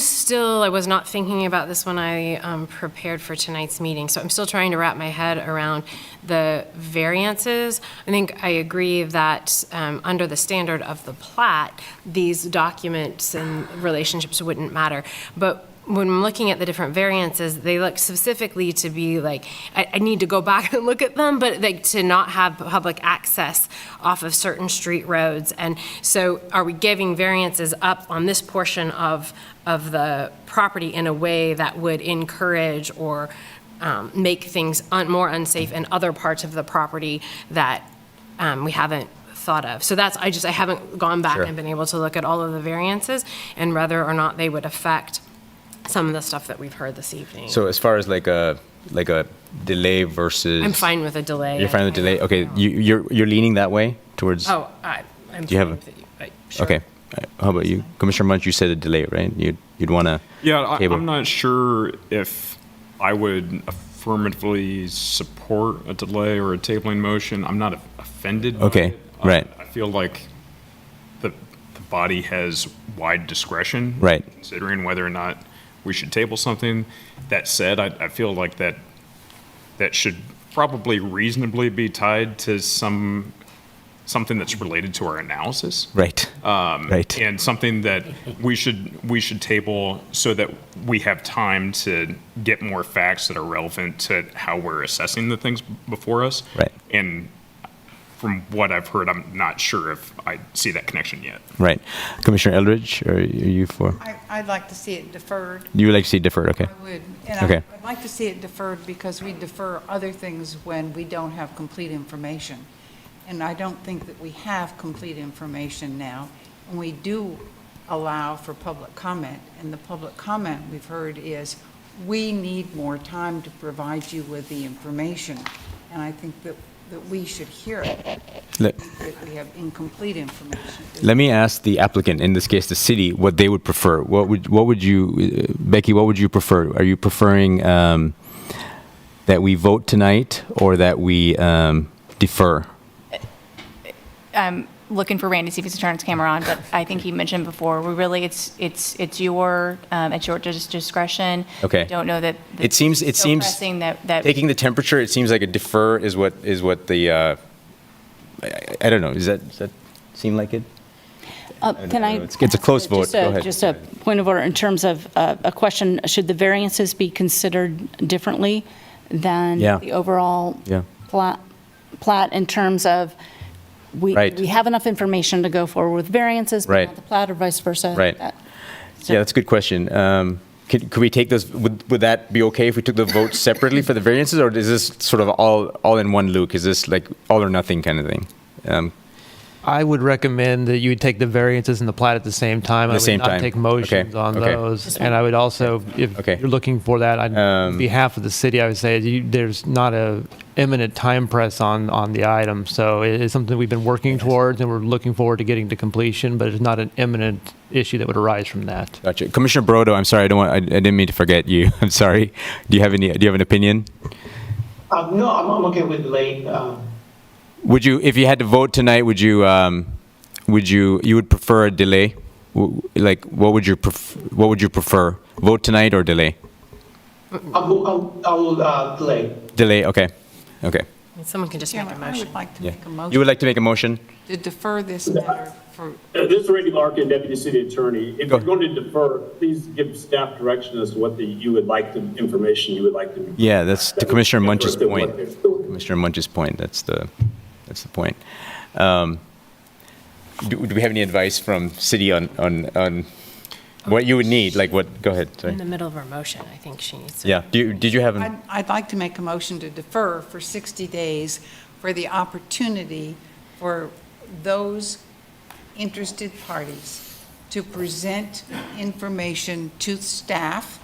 was not thinking about this when I prepared for tonight's meeting, so I'm still trying to wrap my head around the variances. I think I agree that under the standard of the plat, these documents and relationships wouldn't matter. But when I'm looking at the different variances, they look specifically to be like, I need to go back and look at them, but like to not have public access off of certain street roads. And so are we giving variances up on this portion of the property in a way that would encourage or make things more unsafe in other parts of the property that we haven't thought of? So that's, I haven't gone back and been able to look at all of the variances and whether or not they would affect some of the stuff that we've heard this evening. So as far as like a delay versus, I'm fine with a delay. You're fine with delay. Okay, you're leaning that way towards. Oh, I'm Do you have fine a? with it. Sure. Okay. How about you, Commissioner Munch? You said a delay, right? You'd want to. Yeah, I'm not sure if I would affirmatively support a delay or a tabling motion. I'm not offended. Okay. By it. Right. I feel like the body has wide discretion. Right. Considering whether or not we should table something. That said, I feel like that should probably reasonably be tied to something that's related to our analysis. Right. Right. And something that we should table so that we have time to get more facts that are relevant to how we're assessing the things before us. Right. And from what I've heard, I'm not sure if I see that connection yet. Right. Commissioner Eldridge, are you for? I'd like to see it deferred. You would like to see it deferred? Okay. I would. And Okay. I'd like to see it deferred because we defer other things when we don't have complete information. And I don't think that we have complete information now. And we do allow for public comment. And the public comment we've heard is, we need more time to provide you with the information. And I think that we should hear it, that we have incomplete information. Let me ask the applicant, in this case the city, what they would prefer. What would you, Becky, what would you prefer? Are you preferring that we vote tonight or that we defer? looking for Randy, see if he's turning his camera on, but I think he mentioned before, we really, it's your discretion. Okay. I don't know that. It seems so pressing that taking the temperature, it seems like a defer is what the, I don't know, does that seem like it? Can I? It's a close vote. Go ahead. Just a point of order in terms of a question, should the variances be considered differently than Yeah. the overall Yeah. plat in terms of we have enough information to go forward with variances, but Right. not the plat or vice versa? Right. Yeah, that's a good question. Could we take those, would that be okay if we took the vote separately for the variances, or is this sort of all in one, Luke? Is this like all or nothing kind of thing? I would recommend that you would take the variances and the plat at the same time. At the same I would not time. take motions Okay. on Okay. those. And I would also, if you're looking for that, on behalf of the city, I would say there's not a imminent time press on the item. So it is something we've been working towards, and we're looking forward to getting to completion, but it's not an imminent issue that would arise from that. Gotcha. Commissioner Brodo, I'm sorry, I didn't mean to forget you. I'm sorry. Do you have an opinion? No, I'm okay with delay. Would you, if you had to vote tonight, you would prefer a delay? Like, what would you prefer? Vote tonight or delay? I will delay. Delay, okay. Okay. Someone can just make a Chairman, I motion. would like to Yeah. make a motion. You would like to make a motion? To defer this matter for, This is Randy Larkin, Deputy City Attorney. If you're going to defer, please give staff direction as to what information you would like to. Yeah, that's to Commissioner Munch's point. Commissioner Munch's point, that's the point. Do we have any advice from city on what you would need? Like what, go ahead, sorry. In the middle of our motion, I think she needs to. Yeah, did you have I'd like to make a motion to defer for 60 days for the opportunity for those interested parties to present information to staff,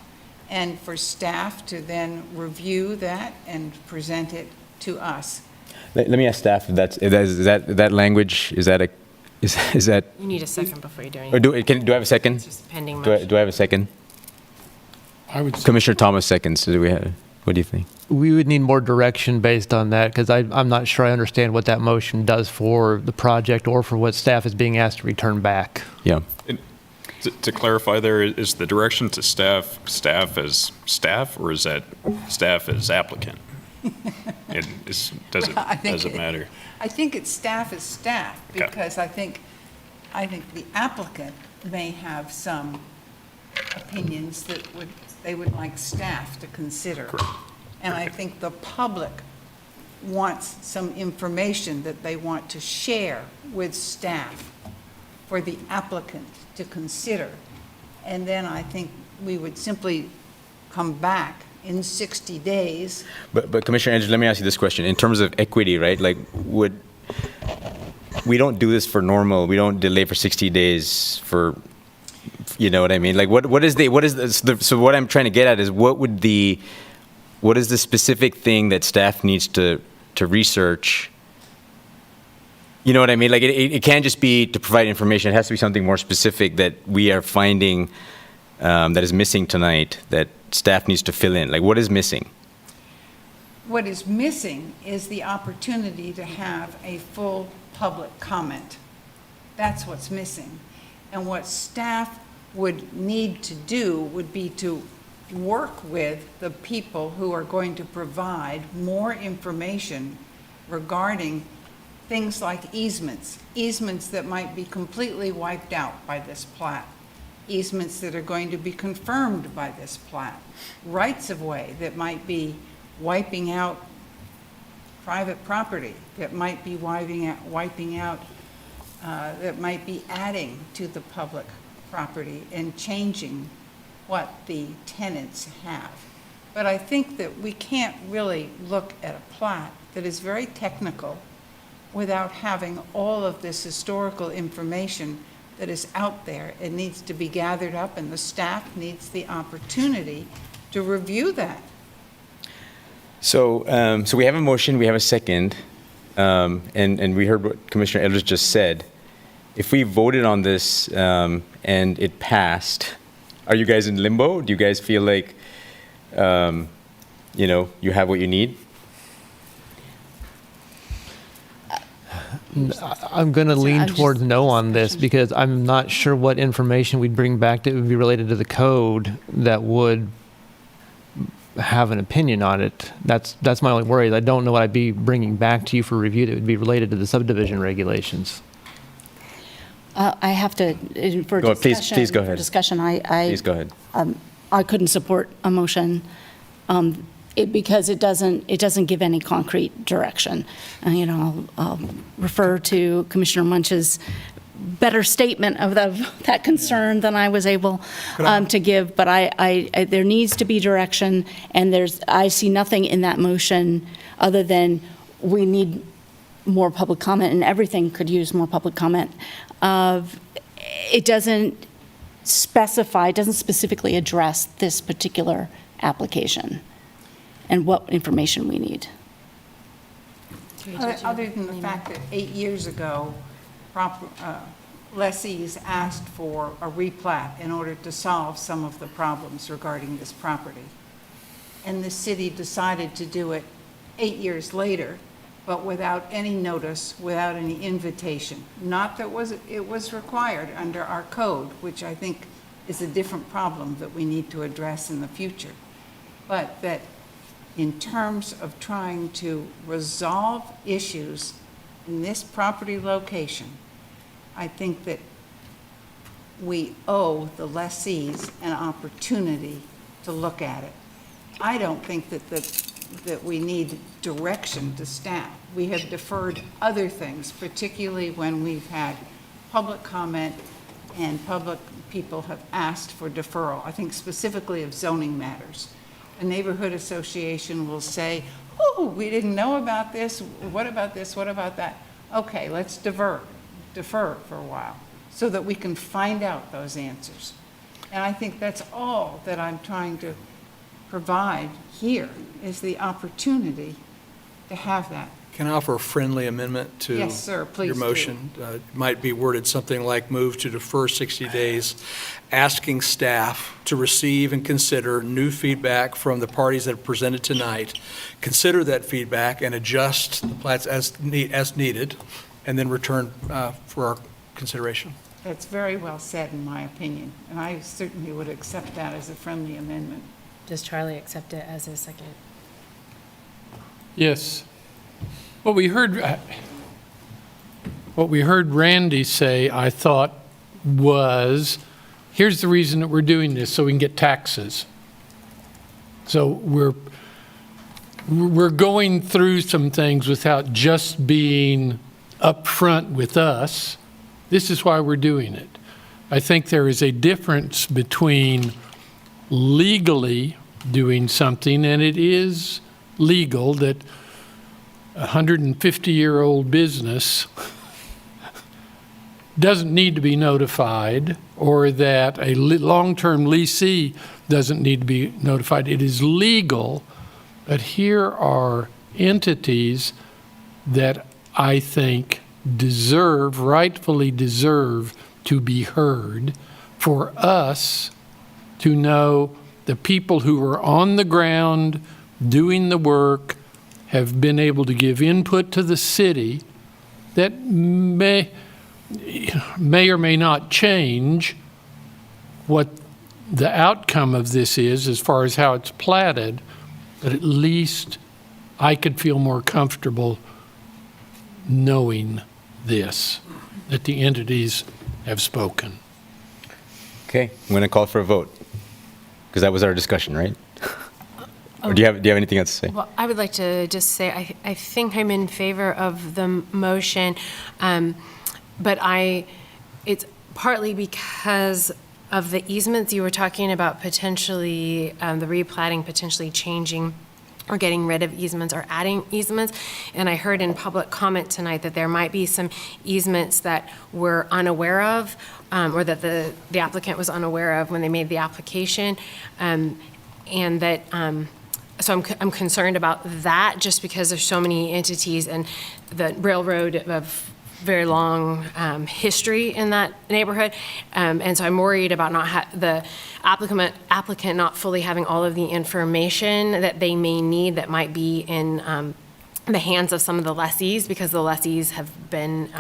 and for staff to then review that and present it to us. Let me ask staff is that language, is that You need a second before you do or anything. do I have a second? Just pending Do I have a second? Commissioner Thomas seconds. Do we have? What do you think? We would need more direction based on that, because I'm not sure I understand what that motion does for the project or for what staff is being asked to return back. Yeah. To clarify there, is the direction to staff as staff, or is that staff as applicant? Does it matter? I think it's staff as staff, Okay. because I think the applicant may have some opinions that they would like staff to consider. And I think the public wants some information that they want to share with staff for the applicant to consider. And then I think we would simply come back in 60 days. But Commissioner Andrews, let me ask you this question. In terms of equity, right? Like, we don't do this for normal. We don't delay for 60 days for, you know what I mean? Like, so what I'm trying to get at is what is the specific thing that staff needs to research? You know what I mean? Like, it can't just be to provide information. It has to be something more specific that we are finding that is missing tonight that staff needs to fill in. Like, what is missing? What is missing is the opportunity to have a full public comment. That's what's missing. And what staff would need to do would be to work with the people who are going to provide more information regarding things like easements that might be completely wiped out by this plat, easements that are going to be confirmed by this plat, rights-of-way that might be wiping out private property, that might be wiping out, that might be adding to the public property and changing what the tenants have. But I think that we can't really look at a plat that is very technical without having all of this historical information that is out there. It needs to be gathered up, and the staff needs the opportunity to review that. So we have a motion, we have a second, and we heard what Commissioner Eldridge just said. If we voted on this and it passed, are you guys in limbo? Do you guys feel like, you have what you need? I'm going to lean I'm just- towards no on this because I'm not sure what information we'd bring back that would be related to the code that would have an opinion on it. That's my only worry. I don't know what I'd be bringing back to you for review that would be related to the subdivision regulations. I have to, for Go- please- discussion. please go for ahead. discussion, Please go ahead. I couldn't support a motion because it doesn't give any concrete direction. I'll refer to Commissioner Munch's better statement of that concern than I was able to give, but there needs to be direction, and I see nothing in that motion other than we need more public comment, and everything could use more public comment. It doesn't specify, it doesn't specifically address this particular application and what information we need. Other than the fact that 8 years ago, lessees asked for a replat in order to solve some of the problems regarding this property. And the city decided to do it 8 years later, but without any notice, without any invitation. Not that it was required under our code, which I think is a different problem that we need to address in the future. But that in terms of trying to resolve issues in this property location, I think that we owe the lessees an opportunity to look at it. I don't think that we need direction to staff. We have deferred other things, particularly when we've had public comment and public people have asked for deferral. I think specifically of zoning matters. A neighborhood association will say, oh, we didn't know about this. What about this? What about that? Okay, let's defer for a while so that we can find out those answers. And I think that's all that I'm trying to provide here is the opportunity to have that. Can I offer a friendly amendment to Yes, sir, please your do. motion? It might be worded something like move to defer 60 days, asking staff to receive and consider new feedback from the parties that have presented tonight, consider that feedback and adjust the plats as needed, and then return for our consideration. That's very well said, in my opinion, and I certainly would accept that as a friendly amendment. Does Charlie accept it as a second? Yes. What we heard Randy say, I thought, was, here's the reason that we're doing this, so we can get taxes. So we're going through some things without just being upfront with us. This is why we're doing it. I think there is a difference between legally doing something, and it is legal that a 150-year-old business doesn't need to be notified, or that a long-term leasee doesn't need to be notified. It is legal, but here are entities that I think rightfully deserve to be heard, for us to know the people who are on the ground doing the work have been able to give input to the city that may or may not change what the outcome of this is as far as how it's platted, but at least I could feel more comfortable knowing this, that the entities have spoken. Okay, I'm going to call for a vote, because that was our discussion, right? Or do you have anything else to say? Well, I would like to just say I think I'm in favor of the motion, but it's partly because of the easements you were talking about, potentially the replatting, potentially changing or getting rid of easements or adding easements. And I heard in public comment tonight that there might be some easements that we're unaware of, or that the applicant was unaware of when they made the application, and that so I'm concerned about that, just because there's so many entities and the railroad of very long history in that neighborhood, and so I'm worried about the applicant not fully having all of the information that they may need that might be in the hands of some of the lessees, because the lessees have been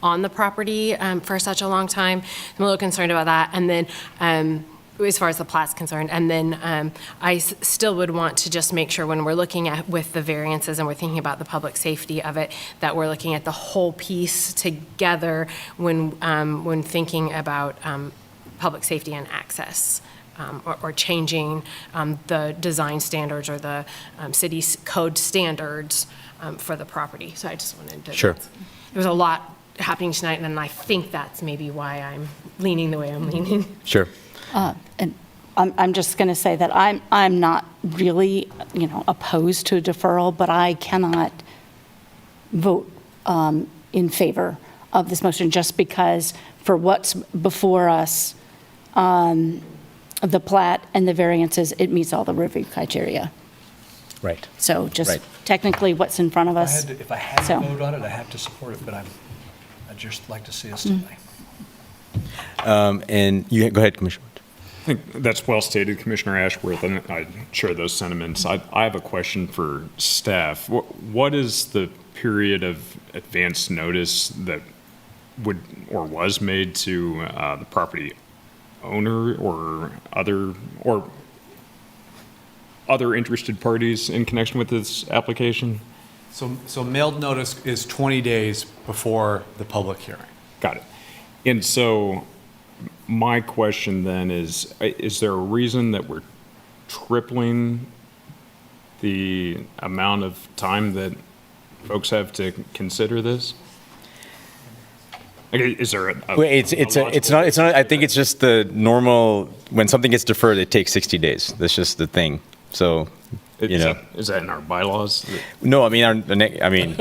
on the property for such a long time. I'm a little concerned about that. And then as far as the plat's concerned, and then I still would want to just make sure when we're looking at with the variances and we're thinking about the public safety of it, that we're looking at the whole piece together when thinking about public safety and access. Or changing the design standards or the city code standards for the property. So I just wanted to. Sure. There was a lot happening tonight, and I think that's maybe why I'm leaning the way I'm leaning. Sure. And I'm just going to say that I'm not really, opposed to a deferral, but I cannot vote in favor of this motion just because for what's before us, the plat and the variances, it meets all the review criteria. Right. So just Right. technically what's in front of us. If I had So- to vote on it, I have to support it, but I'd just like to see us delay. And you go ahead, Commissioner. I think that's well stated, Commissioner Ashworth, and I share those sentiments. I have a question for staff. What is the period of advance notice that would or was made to the property owner or other interested parties in connection with this application? So mailed notice is 20 days before the public hearing. Got it. And so my question then is there a reason that we're tripling the amount of time that folks have to consider this? Is there a Wait, it's not. I think it's just the normal. When something gets deferred, it takes 60 days. That's just the thing. So, is that in our bylaws? No, I mean,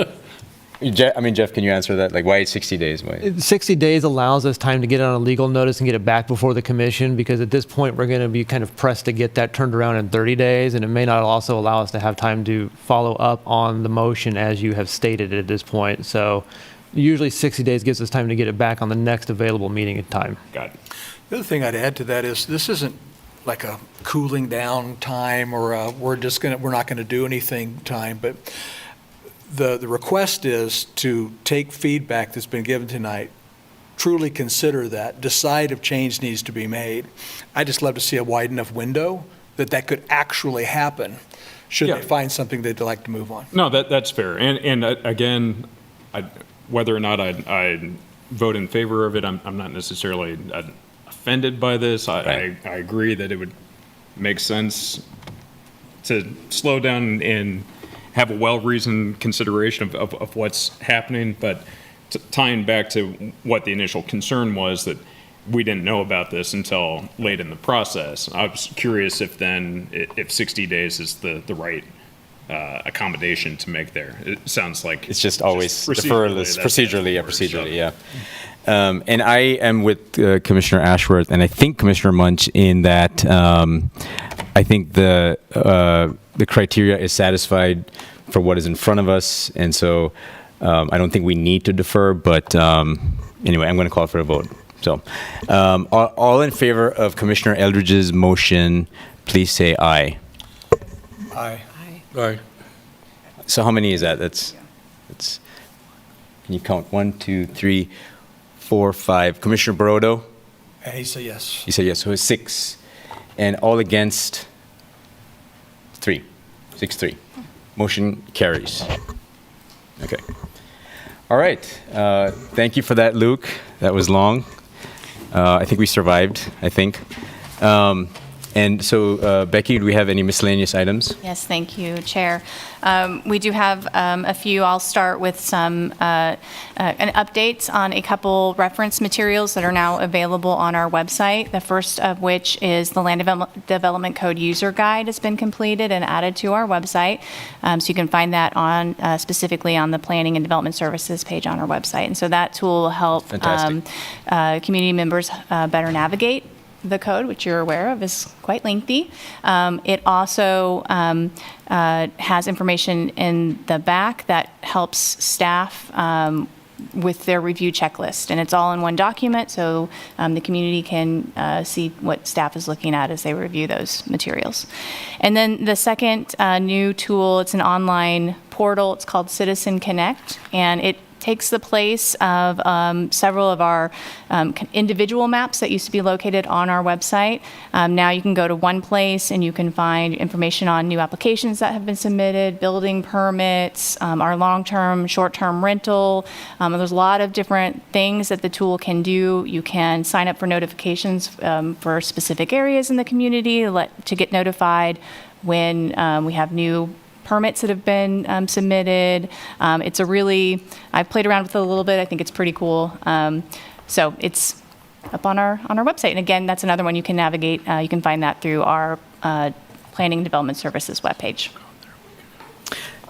Jeff, can you answer that? Like, why 60 days? Why? 60 days allows us time to get on a legal notice and get it back before the commission, because at this point, we're going to be kind of pressed to get that turned around in 30 days, and it may not also allow us to have time to follow up on the motion as you have stated at this point. So usually 60 days gives us time to get it back on the next available meeting in time. Got it. The other thing I'd add to that is this isn't like a cooling down time or a we're not going to do anything time, but the request is to take feedback that's been given tonight, truly consider that, decide if change needs to be made. I'd just love to see a wide enough window that could actually happen should they find something they'd like to move on. No, that's fair. And again, whether or not I vote in favor of it, I'm not necessarily offended by this. I agree that it would make sense to slow down and have a well-reasoned consideration of what's happening, but tying back to what the initial concern was, that we didn't know about this until late in the process. I was curious if 60 days is the right accommodation to make there. It sounds like it's just always procedurally, yeah. And I am with Commissioner Ashworth, and I think Commissioner Munch in that I think the criteria is satisfied for what is in front of us, and so I don't think we need to defer. But anyway, I'm going to call for a vote. So, all in favor of Commissioner Eldridge's motion, please say aye. Aye. Aye. So how many is that? That's. Can you count? 1, 2, 3, 4, 5. Commissioner Barodo? He said yes. He said yes. So it's 6. And all against 3. 6-3. Motion carries. Okay. All right. Thank you for that, Luke. That was long. I think we survived, I think. And so, Becky, do we have any miscellaneous items? Yes, thank you, Chair. We do have a few. I'll start with some updates on a couple reference materials that are now available on our website. The first of which is the Land Development Code User Guide has been completed and added to our website. So you can find that on specifically on the Planning and Development Services page on our website. And so that tool will help community members better navigate the code, which you're aware of is quite lengthy. It also has information in the back that helps staff with their review checklist. And it's all in one document, so the community can see what staff is looking at as they review those materials. And then the second new tool, it's an online portal. It's called Citizen Connect, and it takes the place of several of our individual maps that used to be located on our website. Now you can go to one place and you can find information on new applications that have been submitted, building permits, our long-term, short-term rental. There's a lot of different things that the tool can do. You can sign up for notifications for specific areas in the community to get notified when we have new permits that have been submitted. It's a really, I've played around with it a little bit. I think it's pretty cool. So it's up on our website. And again, that's another one you can navigate. You can find that through our Planning and Development Services webpage.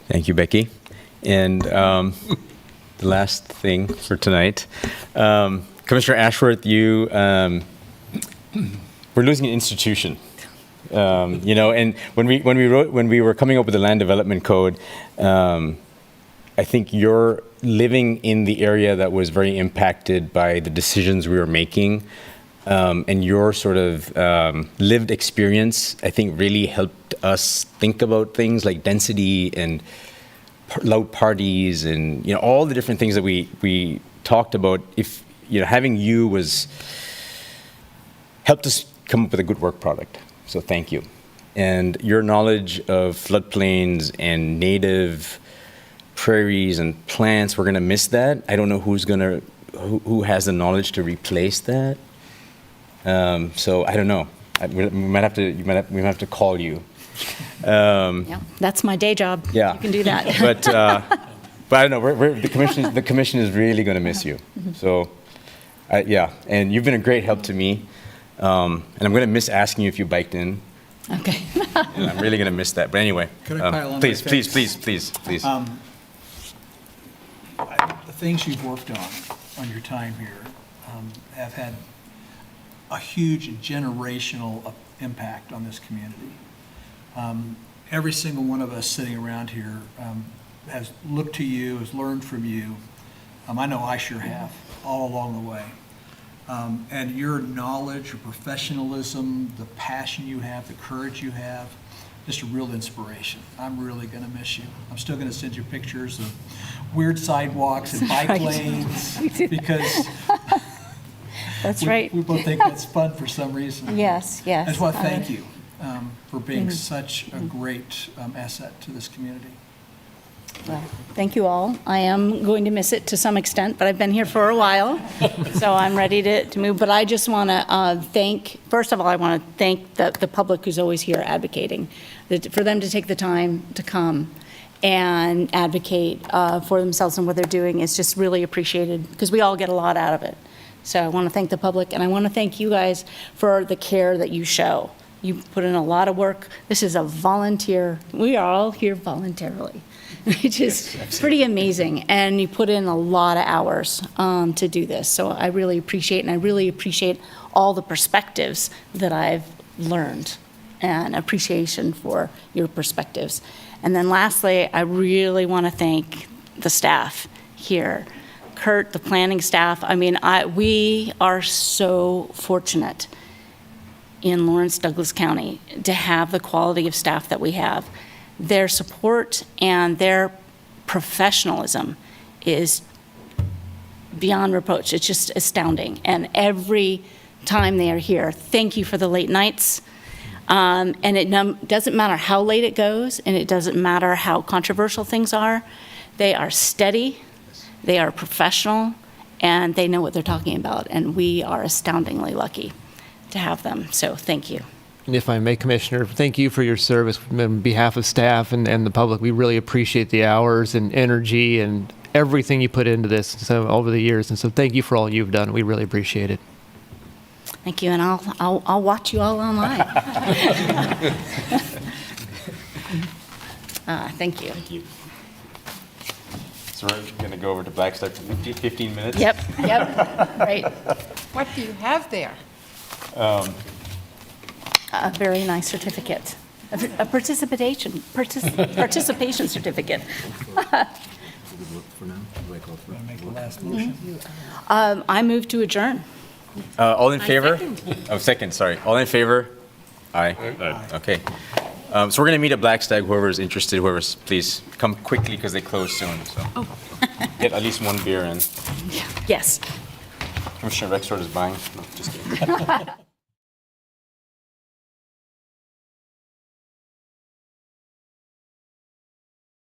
Thank you, Becky. And the last thing for tonight, Commissioner Ashworth, we're losing an institution. And when we were coming up with the land development code, I think you're living in the area that was very impacted by the decisions we were making, and your sort of lived experience, I think, really helped us think about things like density and loud parties and all the different things that we talked about. If having you helped us come up with a good work product. So thank you. And your knowledge of floodplains and native prairies and plants, we're going to miss that. I don't know who has the knowledge to replace that. So I don't know. We might have to call you. Yeah, that's my day job. Yeah. You can do that. But I don't know. The commission is really going to miss you. So yeah, and you've been a great help to me. And I'm going to miss asking you if you biked in. Okay. And I'm really going to miss that. But anyway, Could I pile on please. the things you've worked on your time here have had a huge generational impact on this community. Every single one of us sitting around here has looked to you, has learned from you. I know I sure have, all along the way. And your knowledge, your professionalism, the passion you have, the courage you have, just a real inspiration. I'm really going to miss you. I'm still going to send you pictures of weird sidewalks and bike lanes because that's right. We both think that's fun for some reason. Yes, yes. I just want to thank you for being such a great asset to this community. Well, thank you all. I am going to miss it to some extent, but I've been here for a while, so I'm ready to move. But I just want to first of all, I want to thank the public who's always here advocating, for them to take the time to come and advocate for themselves and what they're doing is just really appreciated because we all get a lot out of it. So I want to thank the public, and I want to thank you guys for the care that you show. You put in a lot of work. This is a volunteer. We are all here voluntarily, which is pretty amazing. And you put in a lot of hours to do this. So I really appreciate it, and I really appreciate all the perspectives that I've learned and appreciation for your perspectives. And then lastly, I really want to thank the staff here. Kurt, the planning staff. I mean, we are so fortunate in Lawrence Douglas County to have the quality of staff that we have. Their support and their professionalism is beyond reproach. It's just astounding. And every time they are here, thank you for the late nights. And it doesn't matter how late it goes, and it doesn't matter how controversial things are. They are steady, they are professional, and they know what they're talking about. And we are astoundingly lucky to have them. So thank you. And if I may, Commissioner, thank you for your service on behalf of staff and the public. We really appreciate the hours and energy and everything you put into this over the years. And so thank you for all you've done. We really appreciate it. Thank you, and I'll watch you all online. Thank you. Thank you. So we're going to go over to Blackstock for 15 minutes? Yep, right. What do you have there? A very nice certificate, a participation certificate. I move to adjourn. All in favor? Oh, second, sorry. All in favor? Aye. Okay. So we're going to meet at Black Stag. Whoever's interested, whoever's, please come quickly because they close soon. So get at least one beer in. Yes. Commissioner Rexford is buying. No, just kidding.